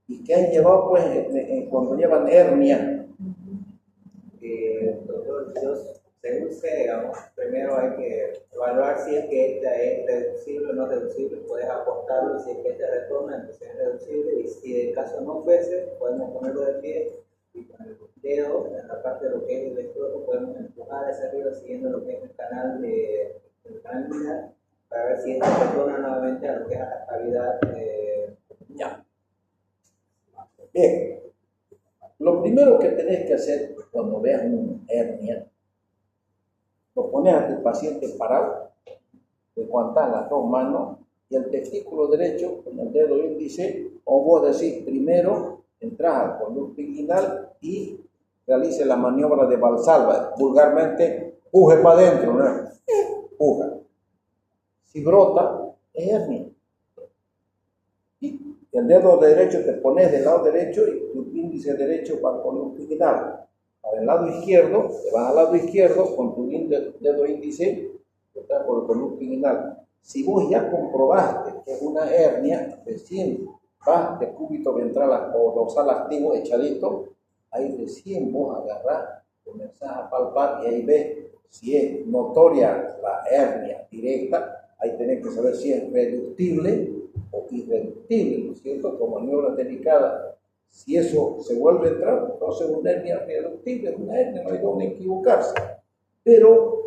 ¿Y qué han llevado, pues, cuando llevan hernia? Doctor, según se, digamos, primero hay que evaluar si es que esta es reducible o no reducible, puedes apostarlo, si es que esta retorna, entonces es reducible, y si el caso no fuese, podemos ponerlo de pie y con el dedo, en la parte de lo que es el escroto, podemos empujar hacia arriba siguiendo lo que es el canal inguinal para ver si esta retorna nuevamente a lo que es a la cavidad. Ya. Bien. Lo primero que tenés que hacer cuando veas una hernia, lo pones a tu paciente parado, le aguantás las dos manos y el testículo derecho con el dedo índice, o vos decís primero, entras al conducto inguinal y realice la maniobra de Valsalva, vulgarmente, puje para adentro, ¿no? Puja. Si brota, es hernia. Y el dedo derecho te pones del lado derecho y tu índice derecho va al conducto inguinal. Para el lado izquierdo, te vas al lado izquierdo con tu dedo índice, estás por el conducto inguinal. Si vos ya comprobaste que es una hernia, recién vas de cúbito ventral o dorsal activo echadito, ahí recién vos agarrás, comenzás a palpar y ahí ves si es notoria la hernia directa, ahí tenés que saber si es reductible o irreductible, ¿no es cierto? Como maniobra delicada. Si eso se vuelve a entrar, entonces es una hernia reductible, es una hernia, no hay donde equivocarse. Pero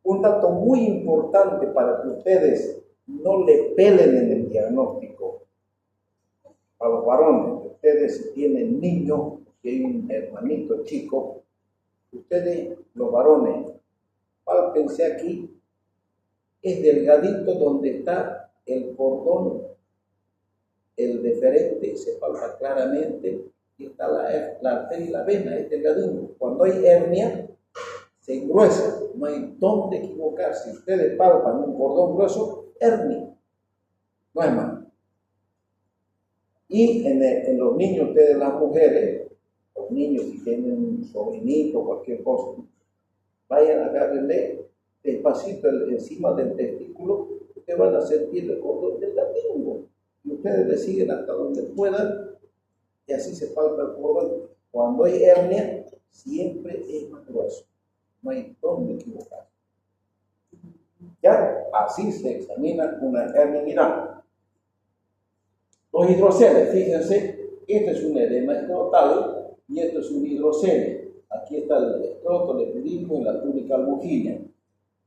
un dato muy importante para que ustedes no le pelen en el diagnóstico a los varones, ustedes si tienen niños, si hay un hermanito chico, ustedes, los varones, pálpense aquí, es delgadito donde está el cordón, el deferente, se palpa claramente, y está la arteria y la vena, es delgadito. Cuando hay hernia, se engruesa, no hay dónde equivocarse. Si ustedes palpan un cordón grueso, hernia, no hay más. Y en los niños, ustedes, las mujeres, los niños si tienen un sobrinito o cualquier cosa, vayan a agarrarle despacito encima del testículo, ustedes van a sentir el cordón delgadito. Y ustedes le siguen hasta donde puedan, y así se palpa el cordón. Cuando hay hernia, siempre es más grueso. No hay dónde equivocarse. Ya, así se examina una hernia inguinal. Los hidroceles, fíjense, este es un edema escrotal y este es un hidrocele. Aquí está el escroto, el epidídimo y la túnica albuginea.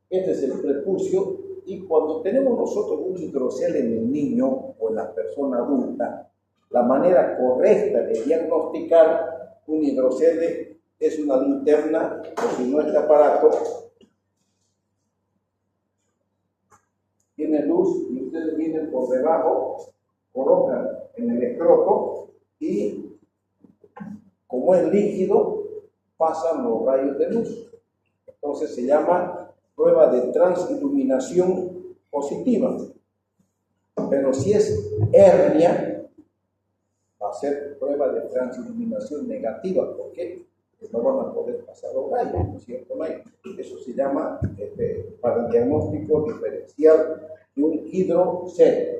Este es el prepucio, y cuando tenemos nosotros un hidrocele en el niño o en la persona adulta, la manera correcta de diagnosticar un hidrocele es una linterna, o si no, este aparato tiene luz y ustedes vienen por debajo, colocan en el escroto y como es líquido, pasan los rayos de luz. Entonces se llama prueba de transiluminación positiva. Pero si es hernia, va a ser prueba de transiluminación negativa. ¿Por qué? Porque no van a poder pasar los rayos, ¿no es cierto, Mike? Eso se llama para el diagnóstico diferencial de un hidrocele.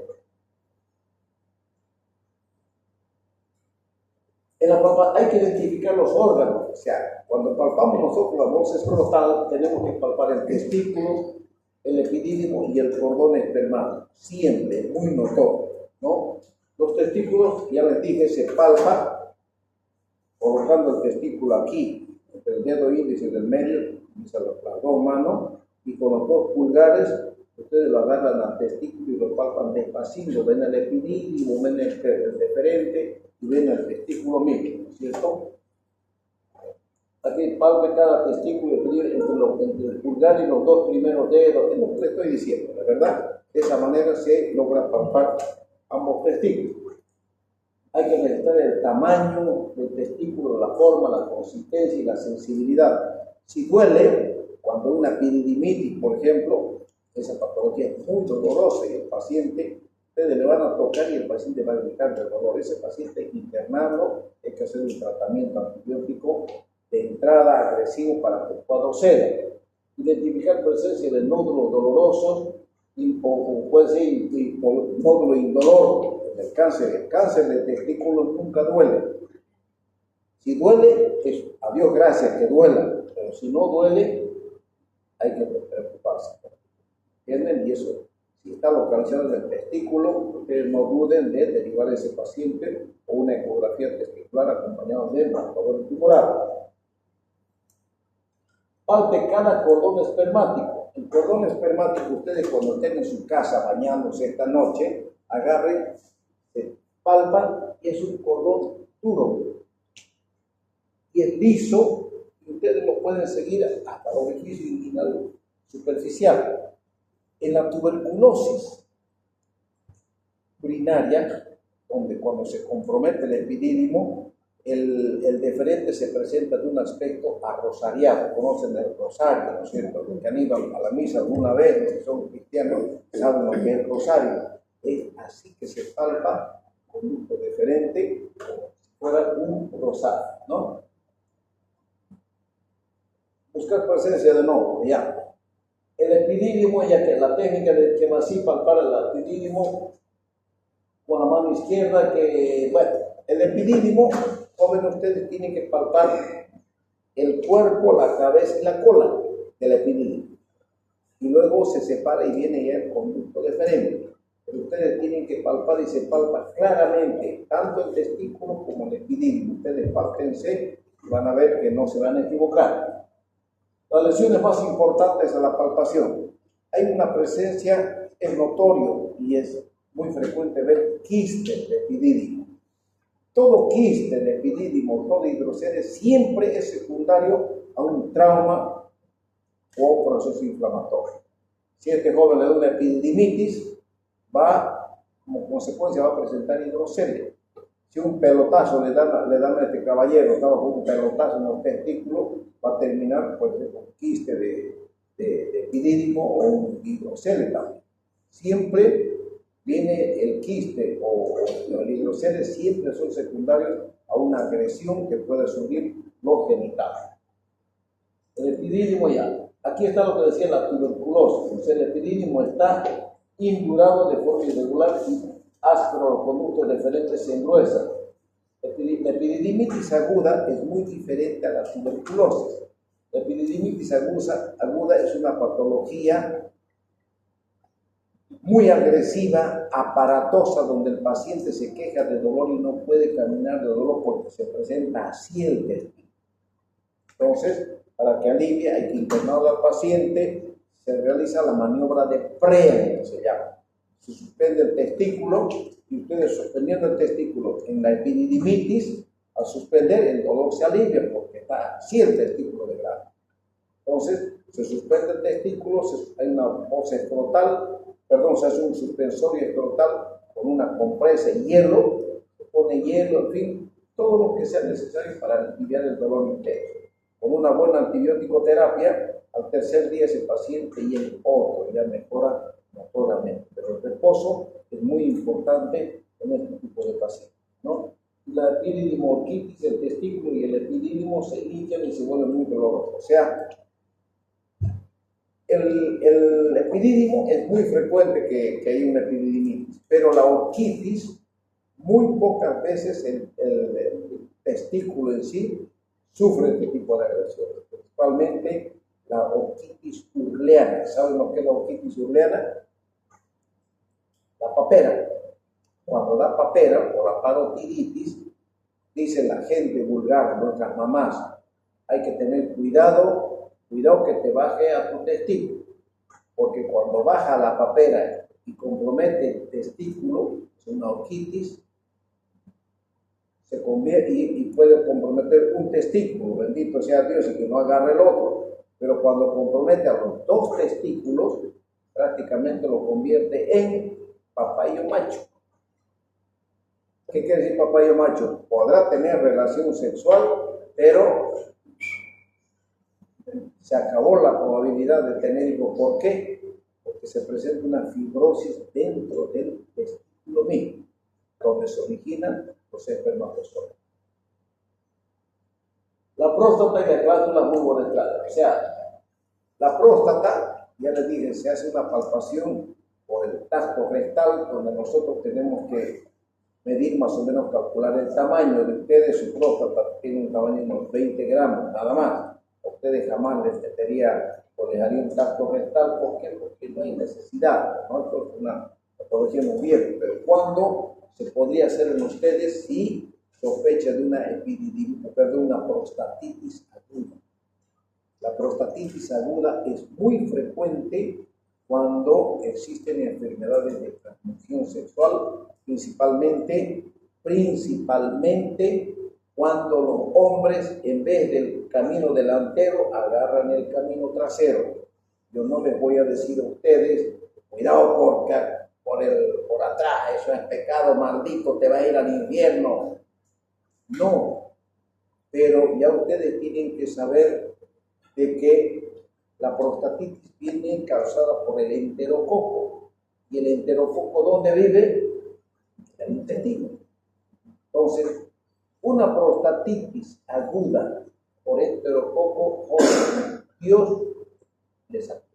En la palpa hay que identificar los órganos, o sea, cuando palpamos nosotros la bolsa escrotal, tenemos que palpar el testículo, el epidídimo y el cordón espermático, siempre, muy notorio, ¿no? Los testículos, ya les dije, se palpa colocando el testículo aquí, entre el dedo índice del medio utiliza las dos manos, y con los 2 pulgares ustedes lo agarran al testículo y lo palpan despacito, ven el epidídimo, ven el deferente y ven el testículo mismo, ¿no es cierto? Aquí palpe cada testículo entre el pulgar y los 2 primeros dedos, es lo que le estoy diciendo, ¿la verdad? De esa manera se logra palpar ambos testículos. Hay que registrar el tamaño del testículo, la forma, la consistencia y la sensibilidad. Si duele, cuando una epididimitis, por ejemplo, esa patología es muy dolorosa y el paciente, ustedes le van a tocar y el paciente va a gritar de dolor. Ese paciente hay que internarlo, hay que hacer un tratamiento antibiótico de entrada agresivo para que el cuadro ceda. Identificar presencia de nódulos dolorosos o puede ser nódulo indolor. El cáncer de testículo nunca duele. Si duele, es a Dios gracias que duela, pero si no duele, hay que preocuparse. ¿Entienden? Y eso, si está localizado en el testículo, ustedes no duden de derivar a ese paciente o una ecografía testicular acompañada de marcador tumoral. Palpe cada cordón espermático. El cordón espermático, ustedes cuando estén en su casa bañándose esta noche, agarren, se palpan y es un cordón duro y es liso y ustedes lo pueden seguir hasta el orificio inguinal superficial. En la tuberculosis urinaria, donde cuando se compromete el epidídimo, el deferente se presenta de un aspecto arrosariado. Conocen el rosario, ¿no es cierto? Los que han ido a la misa alguna vez, los que son cristianos, saben lo que es el rosario. Es así que se palpa con un deferente como si fuera un rosario, ¿no? Buscar presencia de nódulo, ya. El epidídimo, ya que la técnica de que así palpar el epidídimo con la mano izquierda, el epidídimo, joven, ustedes tienen que palpar el cuerpo, la cabeza y la cola del epidídimo. Y luego se separa y viene ya el conducto deferente. Pero ustedes tienen que palpar y se palpa claramente tanto el testículo como el epidídimo. Ustedes pálpense y van a ver que no se van a equivocar. Las lesiones más importantes a la palpación. Hay una presencia, es notorio y es muy frecuente ver quistes de epidídimo. Todo quiste de epidídimo, todo hidrocele siempre es secundario a un trauma o proceso inflamatorio. Si este joven le da una epididimitis, como consecuencia va a presentar hidrocelia. Si un pelotazo le dan a este caballero, estaba con un pelotazo en los testículos, va a terminar pues, con quiste de epidídimo o un hidrocelia también. Siempre viene el quiste o el hidrocelia, siempre son secundarios a una agresión que puede subir los genitales. El epidídimo ya. Aquí está lo que decía la tuberculosis. El epidídimo está indurado de forma irregular y áspero, los conductos deferentes se engruesan. La epididimitis aguda es muy diferente a la tuberculosis. La epididimitis aguda es una patología muy agresiva, aparatosa, donde el paciente se queja de dolor y no puede caminar de dolor porque se presenta así el testículo. Entonces, para que alivie, hay que internar al paciente, se realiza la maniobra de PREA, que se llama. Se suspende el testículo y ustedes suspendiendo el testículo en la epididimitis, al suspender el dolor se alivia porque está así el testículo de grande. Entonces, se suspende el testículo, hay una bolsa escrotal, se hace un suspensorio escrotal con una compresa y hielo, se pone hielo, en fin, todo lo que sea necesario para aliviar el dolor intenso. Con una buena antibiótico terapia, al tercer día ese paciente y el otro ya mejora notoriamente. Pero el reposo es muy importante en este tipo de pacientes, ¿no? La epididimorquitis, el testículo y el epidídimo se hinchan y se vuelven muy dolorosos. O sea, el epidídimo es muy frecuente que hay una epididimitis, pero la orquitis, muy pocas veces el testículo en sí sufre este tipo de agresiones, principalmente la orquitis urleana. ¿Saben lo que es la orquitis urleana? La papera. Cuando da papera o la parotiditis, dice la gente vulgar, nuestras mamás, hay que tener cuidado cuidado que te baje a tu testículo, porque cuando baja la papera y compromete el testículo, es una orquitis, se convierte y puede comprometer un testículo, bendito sea Dios, y que no agarre el otro, pero cuando compromete a los dos testículos, prácticamente lo convierte en papayo macho. ¿Qué quiere decir papayo macho? Podrá tener relación sexual, pero se acabó la probabilidad de tener hijos. ¿Por qué? Porque se presenta una fibrosis dentro del testículo mismo, donde se originan los espermatozoides. La próstata y la glándula muy uretrales. O sea, la próstata, ya les dije, se hace una palpación por el tacto rectal, donde nosotros tenemos que medir más o menos, calcular el tamaño de ustedes. Su próstata tiene un tamaño de unos 20 gramos, nada más. A ustedes jamás les metería o les haría un tacto rectal. ¿Por qué? Porque no hay necesidad, ¿no? Esto es una patología muy vieja, pero ¿cuándo se podría hacer en ustedes si sospecha de una prostatitis aguda? La prostatitis aguda es muy frecuente cuando existen enfermedades de transmisión sexual, principalmente cuando los hombres, en vez del camino delantero, agarran el camino trasero. Yo no les voy a decir a ustedes, cuidado porque por atrás, eso es pecado, maldito, te va a ir al infierno. No, pero ya ustedes tienen que saber de que la prostatitis viene causada por el enterococo. ¿Y el enterococo dónde vive? En el intestino. Entonces, una prostatitis aguda por enterococo, Dios les ayuda.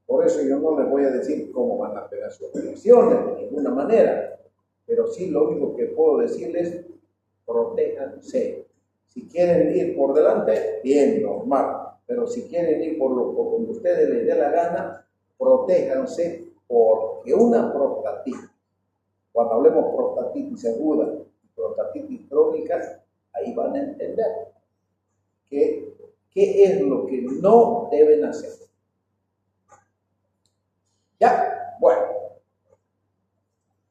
Por eso yo no les voy a decir cómo van a pegar sus operaciones de ninguna manera, pero sí lo único que puedo decirles, protéjanse. Si quieren ir por delante, bien, normal, pero si quieren ir por donde ustedes les dé la gana, protéjanse, porque una prostatitis, cuando hablemos prostatitis aguda y prostatitis crónica, ahí van a entender qué es lo que no deben hacer. ¿Ya? Bueno.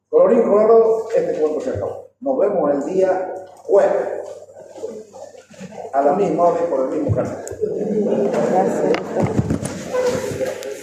Colorín colorado, este cuento se acabó. Nos vemos el día jueves, a la misma hora y por el mismo canal. Gracias.